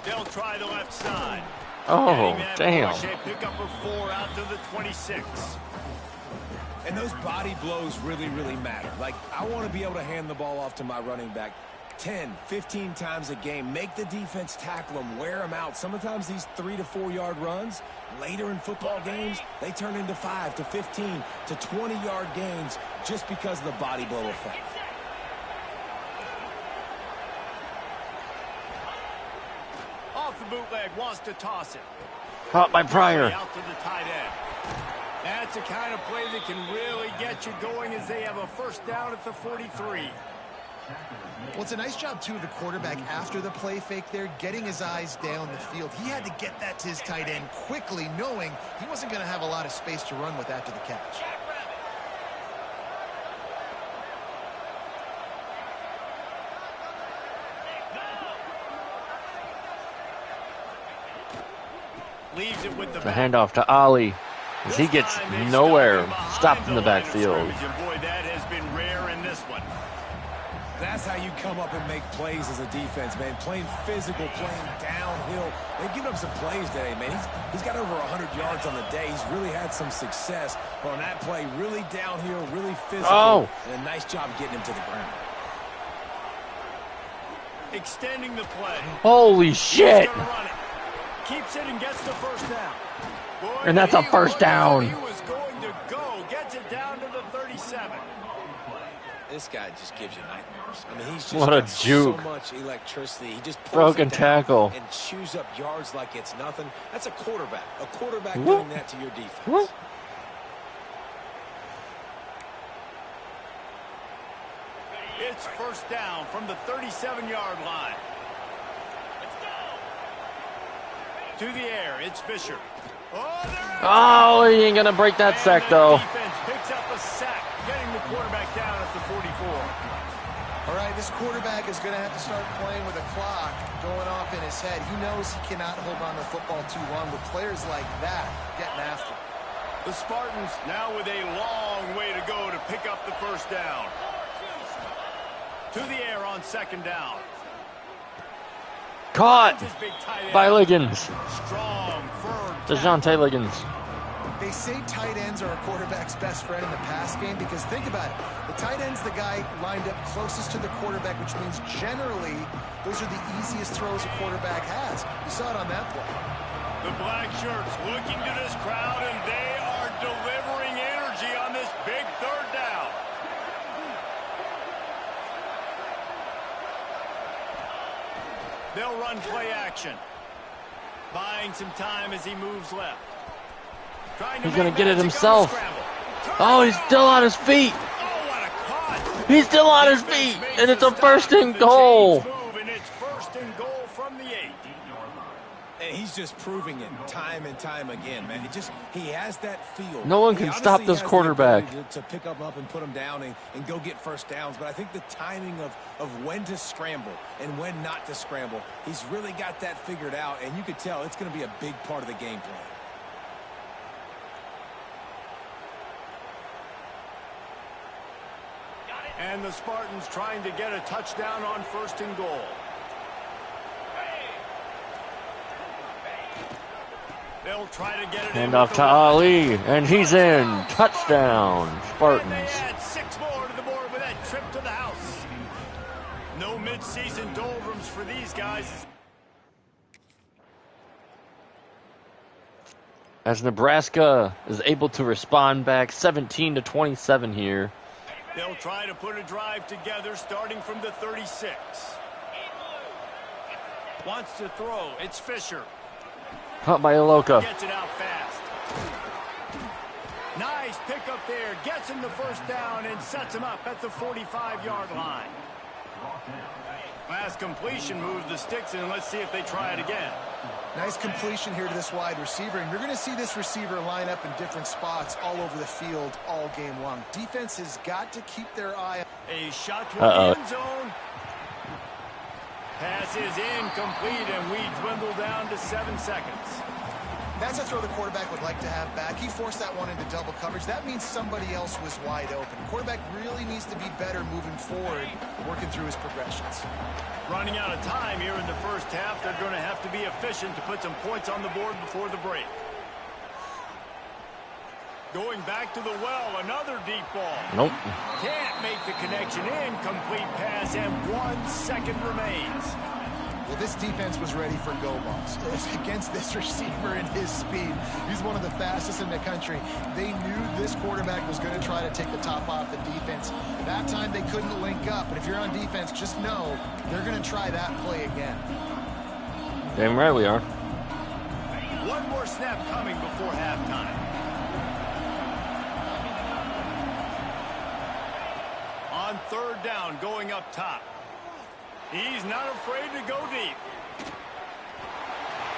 They'll try the left side. Oh, Getting that damn. push, a pickup of 4 out to the 26. And those body blows really, really matter. Like, I want to be able to hand the ball off to my running back 10, 15 times a game. Make the defense tackle them, wear them out. Sometimes these 3 to 4 yard runs, later in football games, they turn into 5 to 15 to 20 yard gains just because of the body blow effect. Off the bootleg, wants to toss it. Caught by Pryor. Out to the tight end. That's the kind of play that can really get you going as they have a first down at the 43. Well, it's a nice job, too, of the quarterback after the play fake there, getting his eyes down the field. He had to get that to his tight end quickly, knowing he wasn't going to have a lot of space to run with after the catch. Leaves it with the handoff to Ali as he gets nowhere, stopped in the backfield. Boy, that has been rare in this one. That's how you come up and make plays as a defense, man. Playing physical, playing downhill. They've given up some plays today, man. He's got over 100 yards on the day. He's really had some success on that play. Really downhill, really physical. And a nice job getting him to the ground. Extending the play. Holy shit! Keeps it and gets the first down. Boy, And that's a first down. He was going to go. Gets it down to the 37. This guy just gives you nightmares. I mean, he's just What a got juke. so much electricity. He just pulls Broken it down tackle. and chews up yards like it's nothing. That's a quarterback. A quarterback doing that to your defense. Whoop. It's first down from the 37-yard line. To the air, it's Fisher. Oh, he ain't gonna break that sack though. Defense picks up a sack, getting the quarterback down at the 44. All right, this quarterback is going to have to start playing with a clock going off in his head. He knows he cannot hold on to the football too long with players like that getting after him. The Spartans now with a long way to go to pick up the first down. To the air on second down. Caught by Liggins. Strong, firm. DeJounte Liggins. They say tight ends are a quarterback's best friend in the pass game because think about it. The tight end's the guy lined up closest to the quarterback, which means generally those are the easiest throws a quarterback has. You saw it on that play. The black shirts looking to this crowd, and they are delivering energy on this big third down. They'll run play action. Buying some time as he moves left. He's going to get it himself. Oh, he's still on his feet. He's still on his feet, and it's a first and goal. And it's first and goal from the 8. And he's just proving it time and time again, man. He has that feel. No one can stop this quarterback. To pick him up and put him down and go get first downs. But I think the timing of when to scramble and when not to scramble, he's really got that figured out. And you could tell it's going to be a big part of the game plan. And the Spartans trying to get a touchdown on first and goal. They'll try to get it in. Handoff to Ali, and he's in. Touchdown, Spartans. And they add 6 more to the board with that trip to the house. No midseason doldrums for these guys. As Nebraska is able to respond back 17-27 here. They'll try to put a drive together starting from the 36. Wants to throw. It's Fisher. Caught by Iloka. Gets it out fast. Nice pickup there. Gets him the first down and sets him up at the 45-yard line. Last completion moved the sticks in. Let's see if they try it again. Nice completion here to this wide receiver, and you're going to see this receiver line up in different spots all over the field all game long. Defense has got to keep their eye on. A shot to the end zone. Pass is incomplete, and we dwindle down to 7 seconds. That's a throw the quarterback would like to have back. He forced that one into double coverage. That means somebody else was wide open. The quarterback really needs to be better moving forward, working through his progressions. Running out of time here in the first half. They're going to have to be efficient to put some points on the board before the break. Going back to the well, another deep ball. Nope. Can't make the connection. Incomplete pass, and 1 second remains. Well, this defense was ready for go balls. Against this receiver and his speed. He's one of the fastest in the country. They knew this quarterback was going to try to take the top off the defense. That time they couldn't link up. But if you're on defense, just know they're going to try that play again. Damn right we are. One more snap coming before halftime. On third down going up top. He's not afraid to go deep.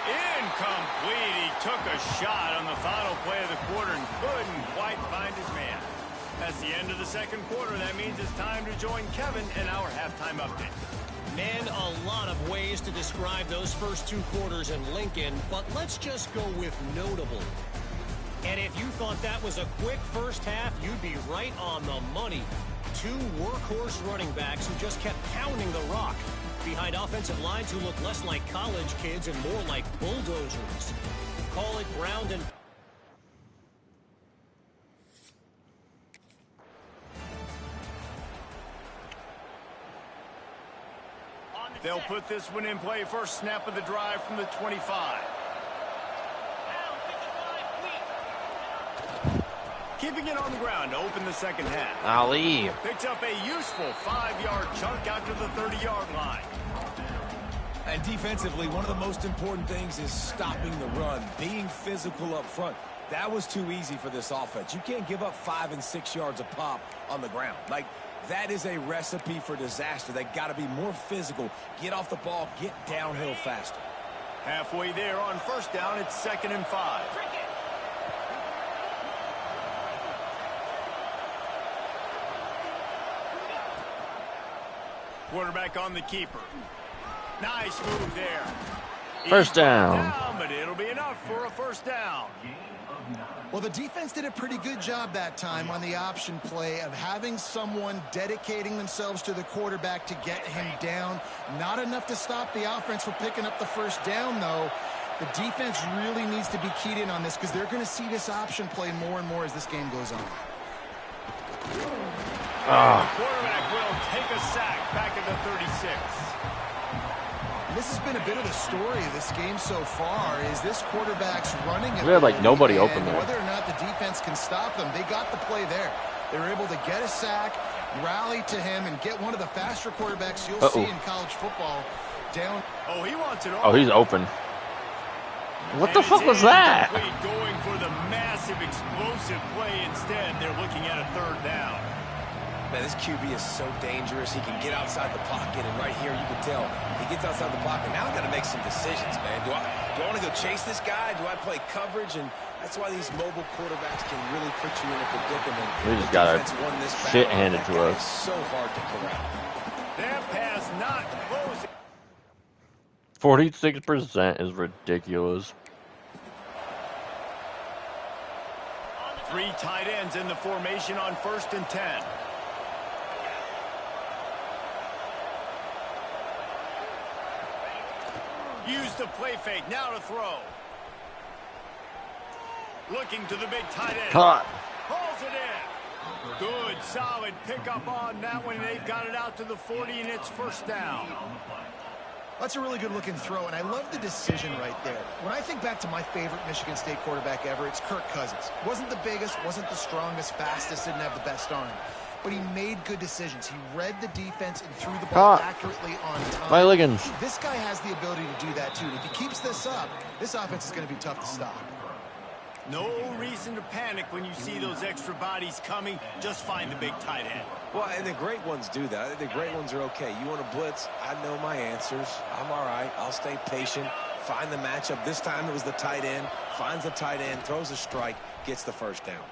Incomplete. He took a shot on the final play of the quarter and couldn't quite find his man. That's the end of the second quarter. That means it's time to join Kevin in our halftime update. Man, a lot of ways to describe those first 2 quarters in Lincoln, but let's just go with notable. And if you thought that was a quick first half, you'd be right on the money. 2 workhorse running backs who just kept pounding the rock behind offensive lines who look less like college kids and more like bulldozers. Call it ground and... They'll put this one in play. First snap of the drive from the 25. Keeping it on the ground to open the second half. Ali. Picks up a useful 5-yard chunk out to the 30-yard line. And defensively, one of the most important things is stopping the run, being physical up front. That was too easy for this offense. You can't give up 5 and 6 yards a pop on the ground. Like, that is a recipe for disaster. They got to be more physical, get off the ball, get downhill faster. Halfway there on first down, it's 2nd and 5. Quarterback on the keeper. Nice move there. First down. But it'll be enough for a first down. Well, the defense did a pretty good job that time on the option play of having someone dedicating themselves to the quarterback to get him down. Not enough to stop the offense from picking up the first down, though. The defense really needs to be keyed in on this because they're going to see this option play more and more as this game goes on. The quarterback will take a sack back at the 36. This has been a bit of the story of this game so far, is this quarterback's running it. We had like nobody open there. Whether or not the defense can stop them, they got the play there. They were able to get a sack, rally to him, and get one of the faster quarterbacks you'll see in college football down. Oh, he wants it. Oh, he's open. What the fuck was that? Going for the massive explosive play instead. They're looking at a third down. Man, this QB is so dangerous. He can get outside the pocket, and right here you can tell he gets outside the pocket. Now I've got to make some decisions, man. Do I want to go chase this guy? Do I play coverage? And that's why these mobile quarterbacks can really put you in a predicament. We just got our shit handed to us. It's so hard to corral. That pass not closing. 46% is ridiculous. 3 tight ends in the formation on 1st and 10. Use the play fake, now to throw. Looking to the big tight end. Caught. Pulls it in. Good, solid pickup on that one. They've got it out to the 40, and it's first down. That's a really good-looking throw, and I love the decision right there. When I think back to my favorite Michigan State quarterback ever, it's Kirk Cousins. Wasn't the biggest, wasn't the strongest, fastest, didn't have the best arm. But he made good decisions. He read the defense and threw the ball accurately on time. By Liggins. This guy has the ability to do that, too. And if he keeps this up, this offense is going to be tough to stop. No reason to panic when you see those extra bodies coming. Just find the big tight end. Well, and the great ones do that. I think the great ones are okay. You want to blitz? I know my answers. I'm all right. I'll stay patient. Find the matchup. This time it was the tight end. Finds the tight end, throws a strike, gets the first down.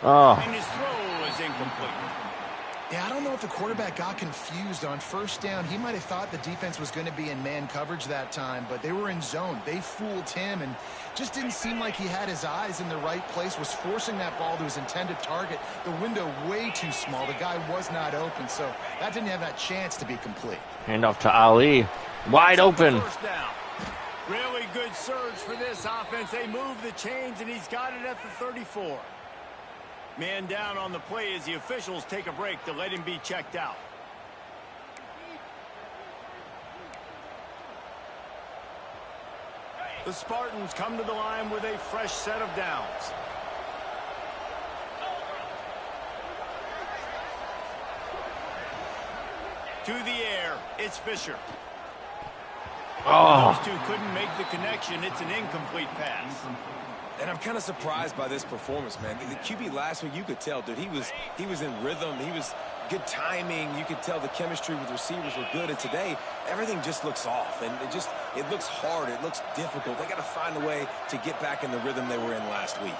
Oh. And his throw is incomplete. Yeah, I don't know if the quarterback got confused on first down. He might have thought the defense was going to be in man coverage that time, but they were in zone. They fooled him and just didn't seem like he had his eyes in the right place, was forcing that ball to his intended target. The window way too small. The guy was not open, so that didn't have that chance to be complete. Handoff to Ali. Wide open. First down. Really good surge for this offense. They move the chains, and he's got it at the 34. Man down on the play as the officials take a break to let him be checked out. The Spartans come to the line with a fresh set of downs. To the air, it's Fisher. Oh. Those two couldn't make the connection. It's an incomplete pass. And I'm kind of surprised by this performance, man. The QB last week, you could tell, dude, he was in rhythm. He was good timing. You could tell the chemistry with receivers were good. And today, everything just looks off. And it looks hard. It looks difficult. They got to find a way to get back in the rhythm they were in last week.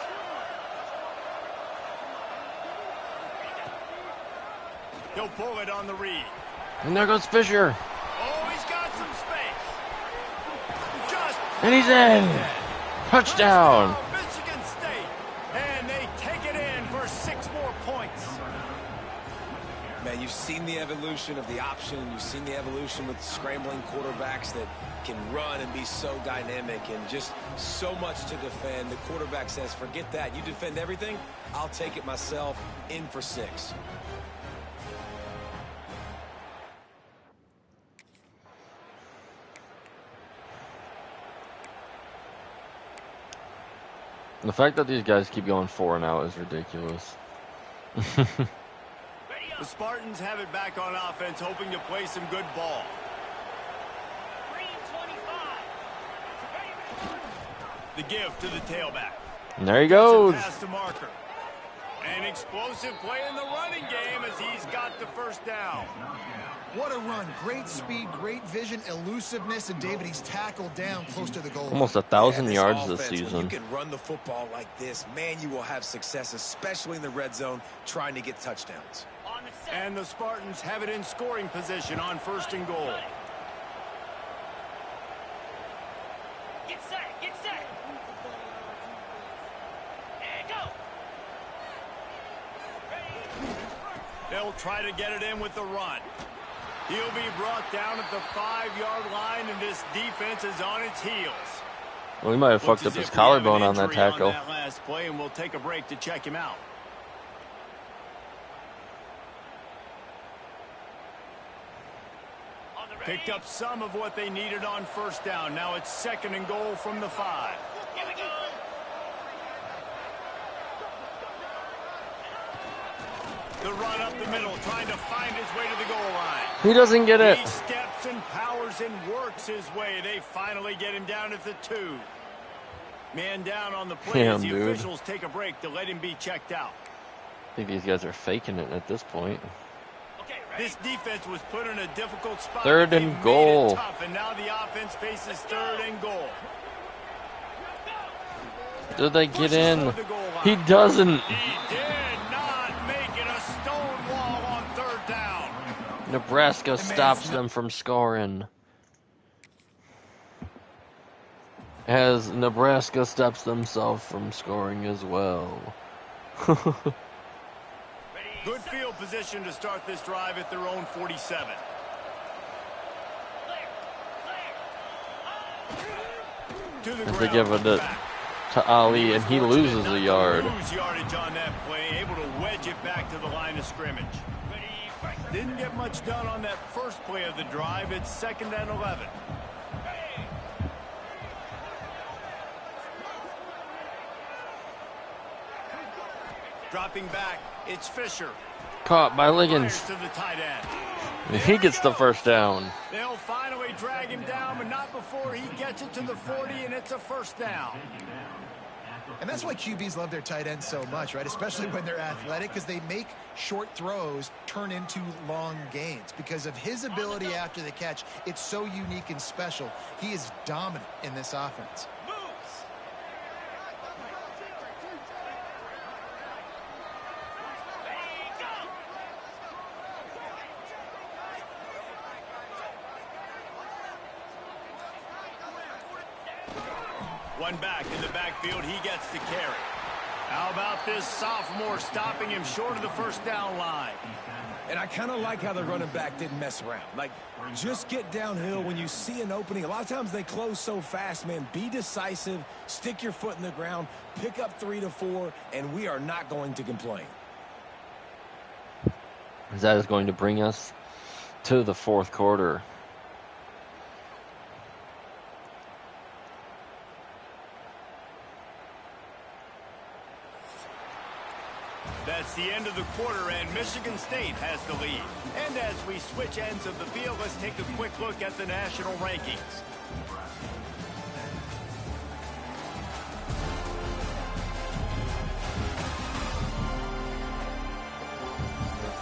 He'll pull it on the read. And there goes Fisher. Oh, he's got some space. And he's in. Touchdown. Michigan State. And they take it in for 6 more points. Man, you've seen the evolution of the option. You've seen the evolution with scrambling quarterbacks that can run and be so dynamic and just so much to defend. The quarterback says, forget that. You defend everything, I'll take it myself. In for 6. The fact that these guys keep going 4 and out is ridiculous. The Spartans have it back on offense, hoping to play some good ball. The give to the tailback. And there he goes. Pass to Marker. An explosive play in the running game as he's got the first down. What a run. Great speed, great vision, elusiveness, and David, he's tackled down close to the goal. Almost 1,000 this yards this offense, season. When you can run the football like this, man, you will have success, especially in the red zone, trying to get touchdowns. And the Spartans have it in scoring position on 1st and goal. Get set, get set. And go. They'll try to get it in with the run. He'll be brought down at the 5-yard line, and this defense is on its heels. Well, he might have fucked up his collarbone on that tackle. On that last play, and we'll take a break to check him out. Picked up some of what they needed on 1st down. Now it's 2nd and goal from the 5. Here we go. The run up the middle, trying to find his way to the goal line. He doesn't get it. He steps and powers and works his way. They finally get him down at the 2. Man down on the play as the officials take a break to let him be checked out. I think these guys are faking it at this point. This defense was put in a difficult spot. 3rd and goal. Tough, and now the offense faces 3rd and goal. Did they get in? He doesn't. He did not make it a stone wall on 3rd down. Nebraska stops them from scoring. As Nebraska stops themselves from scoring as well. Good field position to start this drive at their own 47. As they give it to Ali, and he loses a yard. Lose yardage on that play, able to wedge it back to the line of scrimmage. Didn't get much done on that first play of the drive. It's 2nd and 11. Dropping back, it's Fisher. Caught by Liggins. To the tight end. And he gets the 1st down. They'll finally drag him down, but not before he gets it to the 40, and it's a 1st down. And that's why QBs love their tight ends so much, right? Especially when they're athletic, because they make short throws turn into long gains. Because of his ability after the catch, it's so unique and special. He is dominant in this offense. One back in the backfield, he gets the carry. How about this sophomore stopping him short of the 1st down line? And I kind of like how the running back didn't mess around. Like, just get downhill when you see an opening. A lot of times they close so fast, man. Be decisive, stick your foot in the ground, pick up 3 to 4, and we are not going to complain. That is going to bring us to the 4th quarter. That's the end of the quarter, and Michigan State has the lead. And as we switch ends of the field, let's take a quick look at the national rankings.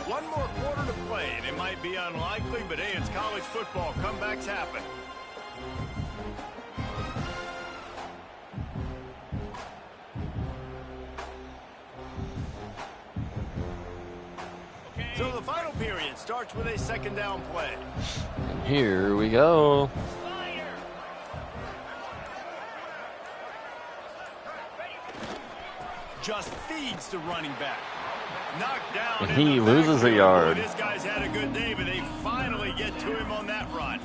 One more quarter might be unlikely, but hey, it's college football. Comebacks happen. So the final period starts with a second down play. And here we go. Just feeds the running back. Knocked down. And he loses a yard. Boy, this guy's had a good day, but they finally get to him on that run.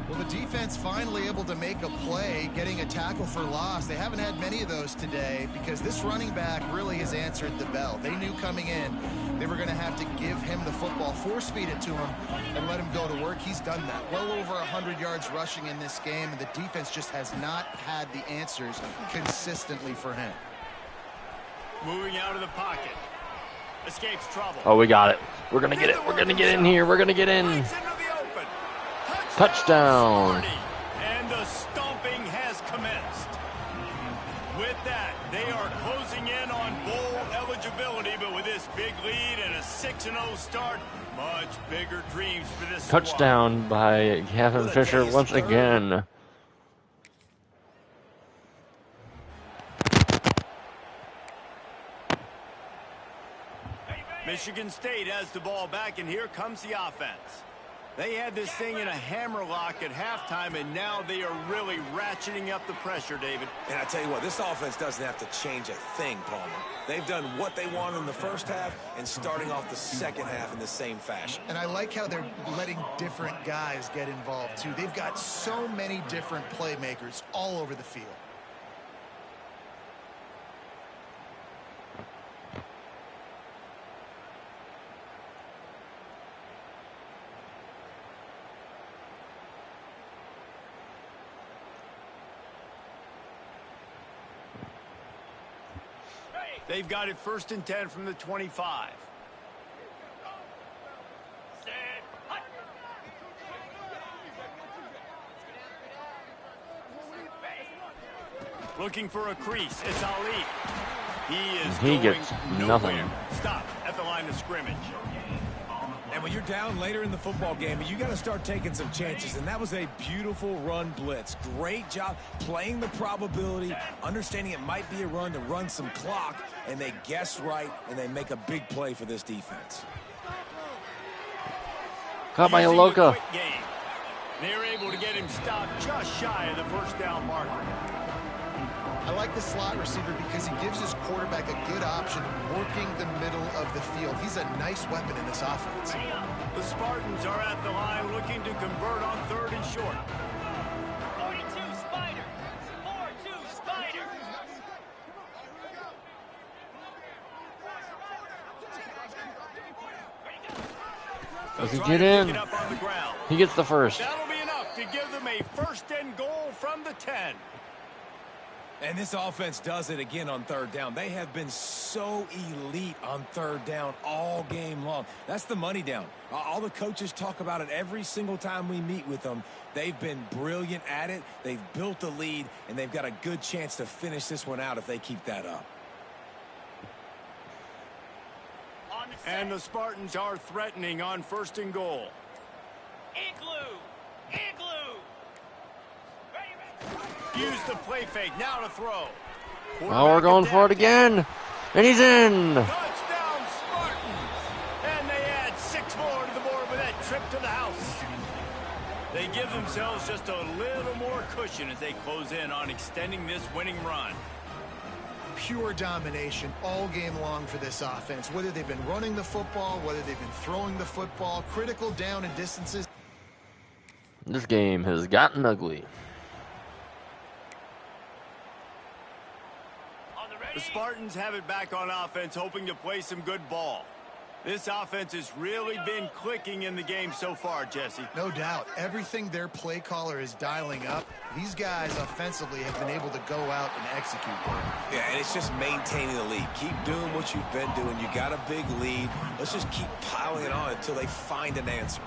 Well, the defense finally able to make a play, getting a tackle for loss. They haven't had many of those today because this running back really has answered the bell. They knew coming in they were going to have to give him the football, force feed it to him, and let him go to work. He's done that. Well over 100 yards rushing in this game, and the defense just has not had the answers consistently for him. Moving out of the pocket. Escapes trouble. Oh, we got it. We're going to get it. We're going to get in here. We're going to get in. Into the open. Touchdown. And the stomping has commenced. With that, they are closing in on bowl eligibility, but with this big lead and a 6-0 start, much bigger dreams for this Touchdown by Kevin Fisher once again. Michigan State has the ball back, and here comes the offense. They had this thing in a hammerlock at halftime, and now they are really ratcheting up the pressure, David. And I tell you what, this offense doesn't have to change a thing, Palmer. They've done what they wanted in the first half and starting off the second half in the same fashion. And I like how they're letting different guys get involved, too. They've got so many different playmakers all over the field. They've got it 1st and 10 from the 25. Looking for a crease. It's Ali. He gets nowhere. nothing. Stop at the line of scrimmage. And when you're down later in the football game, you got to start taking some chances. And that was a beautiful run blitz. Great job playing the probability, understanding it might be a run to run some clock, and they guess right, and they make a big play for this defense. Caught by Using Aloka. a quick game. They're able to get him stopped just shy of the first down marker. I like the slot receiver because he gives his quarterback a good option working the middle of the field. He's a nice weapon in this offense. The Spartans are at the line looking to convert on 3rd and short. 42 Spiders. 4-2 Spiders. Does he Trying get to in? pick it up on the ground. He gets the first. That'll be enough to give them a 1st and goal from the 10. And this offense does it again on 3rd down. They have been so elite on 3rd down all game long. That's the money down. All the coaches talk about it every single time we meet with them. They've been brilliant at it. They've built the lead, and they've got a good chance to finish this one out if they keep that up. And the Spartans are threatening on 1st and goal. Igloo. Igloo. Use the play fake. Now to throw. Oh, we're going for it again. And he's in. Touchdown, Spartans. And they add 6 more to the board with that trip to the house. They give themselves just a little more cushion as they close in on extending this winning run. Pure domination all game long for this offense. Whether they've been running the football, whether they've been throwing the football, critical down and distances. This game has gotten ugly. The Spartans have it back on offense, hoping to play some good ball. This offense has really been clicking in the game so far, Jesse. No doubt. Everything their play caller is dialing up, these guys offensively have been able to go out and execute. Yeah, and it's just maintaining the lead. Keep doing what you've been doing. You got a big lead. Let's just keep piling it on until they find an answer.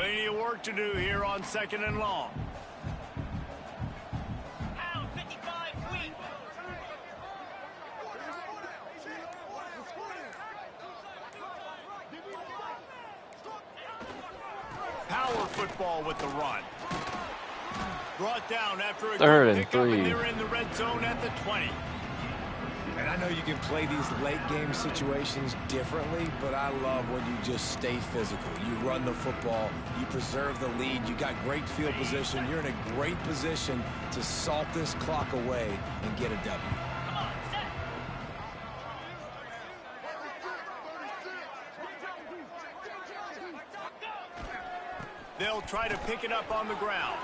Plenty of work to do here on 2nd and long. Pound 55 wheat. Power football with the run. Brought down after a 3rd good and pickup, and 3. they're in the red zone at the 20. And I know you can play these late game situations differently, but I love when you just stay physical. You run the football, you preserve the lead, you got great field position, you're in a great position to salt this clock away and get a W. Come on, set. They'll try to pick it up on the ground.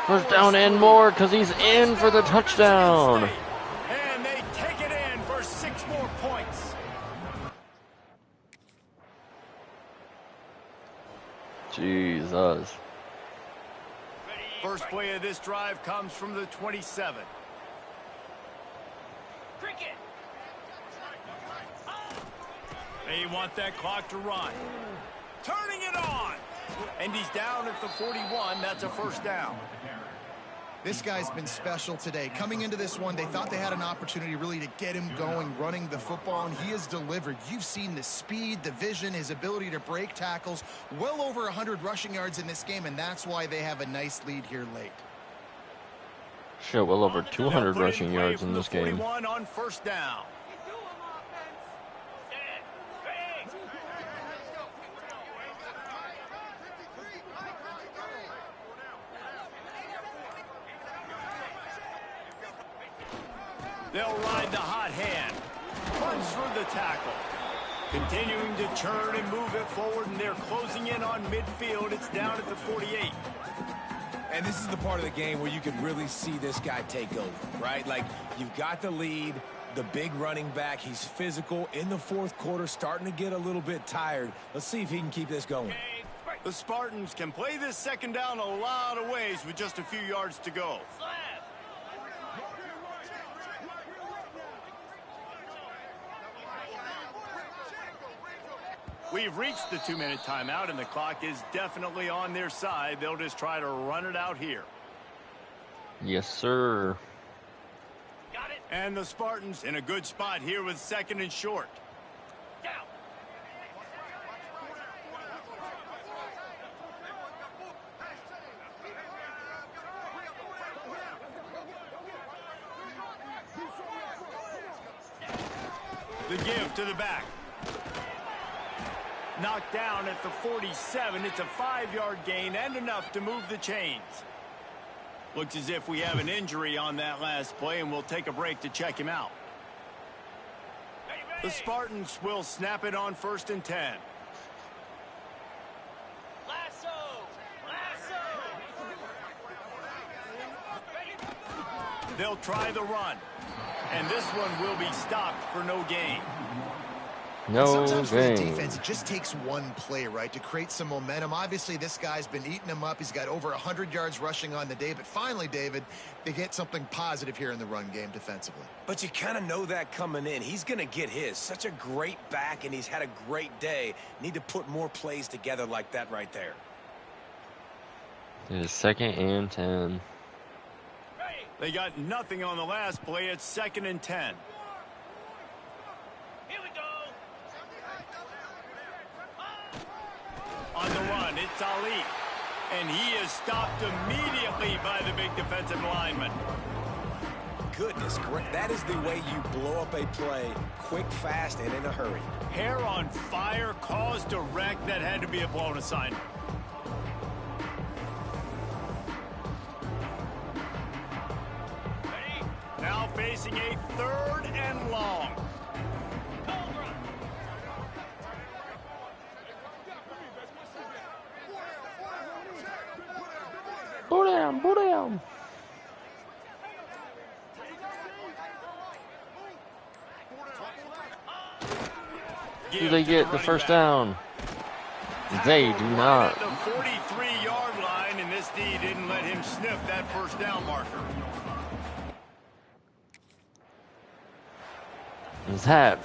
1st down and more because he's in for the touchdown. And they take it in for 6 more points. Jesus. First play of this drive comes from the 27. Cricket. They want that clock to run. Turning it on. And he's down at the 41. That's a 1st down. This guy's been special today. Coming into this one, they thought they had an opportunity really to get him going, running the football, and he has delivered. You've seen the speed, the vision, his ability to break tackles. Well over 100 rushing yards in this game, and that's why they have a nice lead here late. Shit, well over 200 They'll put rushing in play yards from in the this game. 41 on 1st down. Set. Bang. They'll ride the hot hand. Runs through the tackle. Continuing to churn and move it forward, and they're closing in on midfield. It's down at the 48. And this is the part of the game where you can really see this guy take over, right? Like, you've got the lead, the big running back. He's physical in the 4th quarter, starting to get a little bit tired. Let's see if he can keep this going. The Spartans can play this 2nd down a lot of ways with just a few yards to go. Slab. We've reached the 2-minute timeout, and the clock is definitely on their side. They'll just try to run it out here. Yes, sir. Got it. And the Spartans in a good spot here with 2nd and short. Down. The give to the back. Knocked down at the 47. It's a 5-yard gain and enough to move the chains. Looks as if we have an injury on that last play, and we'll take a break to check him out. Ready, The ready. Spartans will snap it on 1st and 10. Lasso. Lasso. Ready. They'll try the run. And this one will be stopped for no gain. No Sometimes for the game. defense, it just takes one play, right, to create some momentum. Obviously, this guy's been eating him up. He's got over 100 yards rushing on the day. But finally, David, they get something positive here in the run game defensively. But you kind of know that coming in. He's going to get his. Such a great back, and he's had a great day. Need to put more plays together like that right there. It is 2nd and 10. Ready. They got nothing on the last play. It's 2nd and 10. Here we go. On the run, it's Ali. And he is stopped immediately by the big defensive lineman. Goodness, correct. That is the way you blow up a play, quick, fast, and in a hurry. Hair on fire, caused a wreck. That had to be a blown assignment. Ready. Now facing a 3rd and long. Cobra. Pull down, pull down. Do they get the 1st down? They do not. At the 43-yard line, and this D didn't let him sniff that 1st down marker. Is that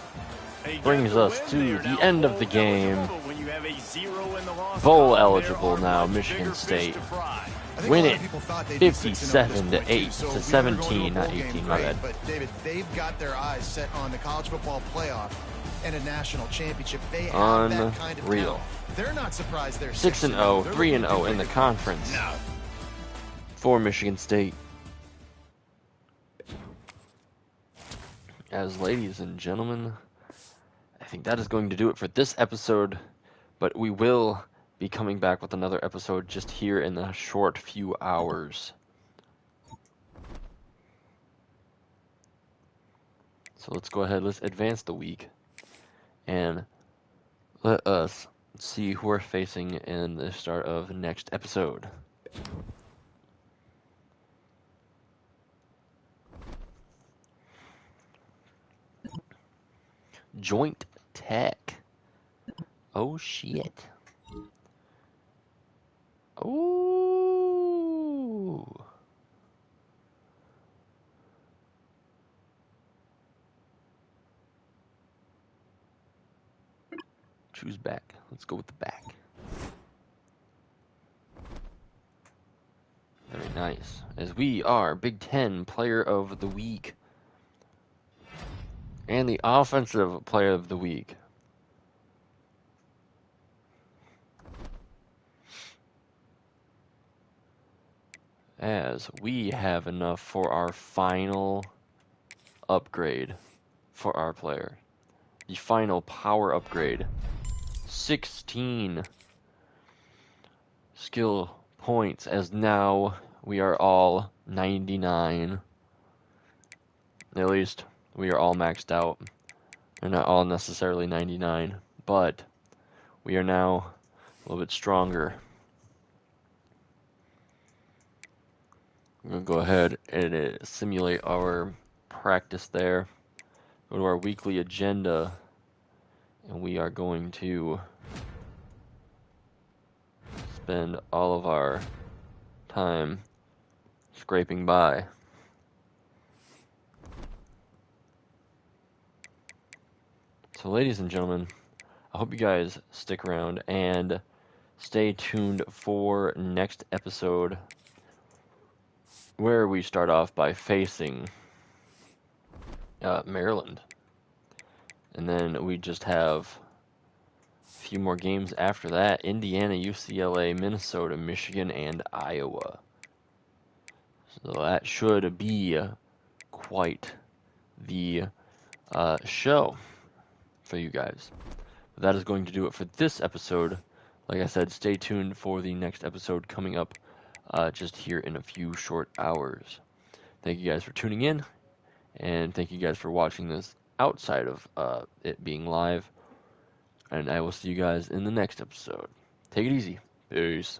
You brings got the us win to there. the Now, end of the bowl game. eligible, but when you have a 0 in the loss Bowl column, eligible there are now, much Michigan bigger fish State. to fry. I think Win a lot it of people thought they'd be 6-0 at this 57 to point, too. 8 So to if we were going 17, to a not bowl 18, game, my great, bad. But David, they've got their eyes set on the college football playoff and a national championship. They have that kind of Unreal. talent. They're not surprised they're 6-0, They're 3-0 looking in the to conference No. for Michigan State. As ladies and gentlemen, I think that is going to do it for this episode, but we will be coming back with another episode just here in a short few hours. So let's go ahead, let's advance the week, and let us see who we're facing in the start of the next episode. Joint Tech. Oh shit. Ooh. Choose back. Let's go with the back. Very nice. As we are Big Ten Player of the Week. And the Offensive Player of the Week. As we have enough for our final upgrade for our player. The final power upgrade. 16 skill points, as now we are all 99. At least we are all maxed out. They're not all necessarily 99, but we are now a little bit stronger. I'm going to go ahead and simulate our practice there. Go to our weekly agenda, and we are going to spend all of our time scraping by. So ladies and gentlemen, I hope you guys stick around and stay tuned for next episode, where we start off by facing Maryland. And then we just have a few more games after that. Indiana, UCLA, Minnesota, Michigan, and Iowa. So that should be quite the show for you guys. But that is going to do it for this episode. Like I said, stay tuned for the next episode coming up just here in a few short hours. Thank you guys for tuning in, and thank you guys for watching this outside of it being live. And I will see you guys in the next episode. Take it easy. Peace.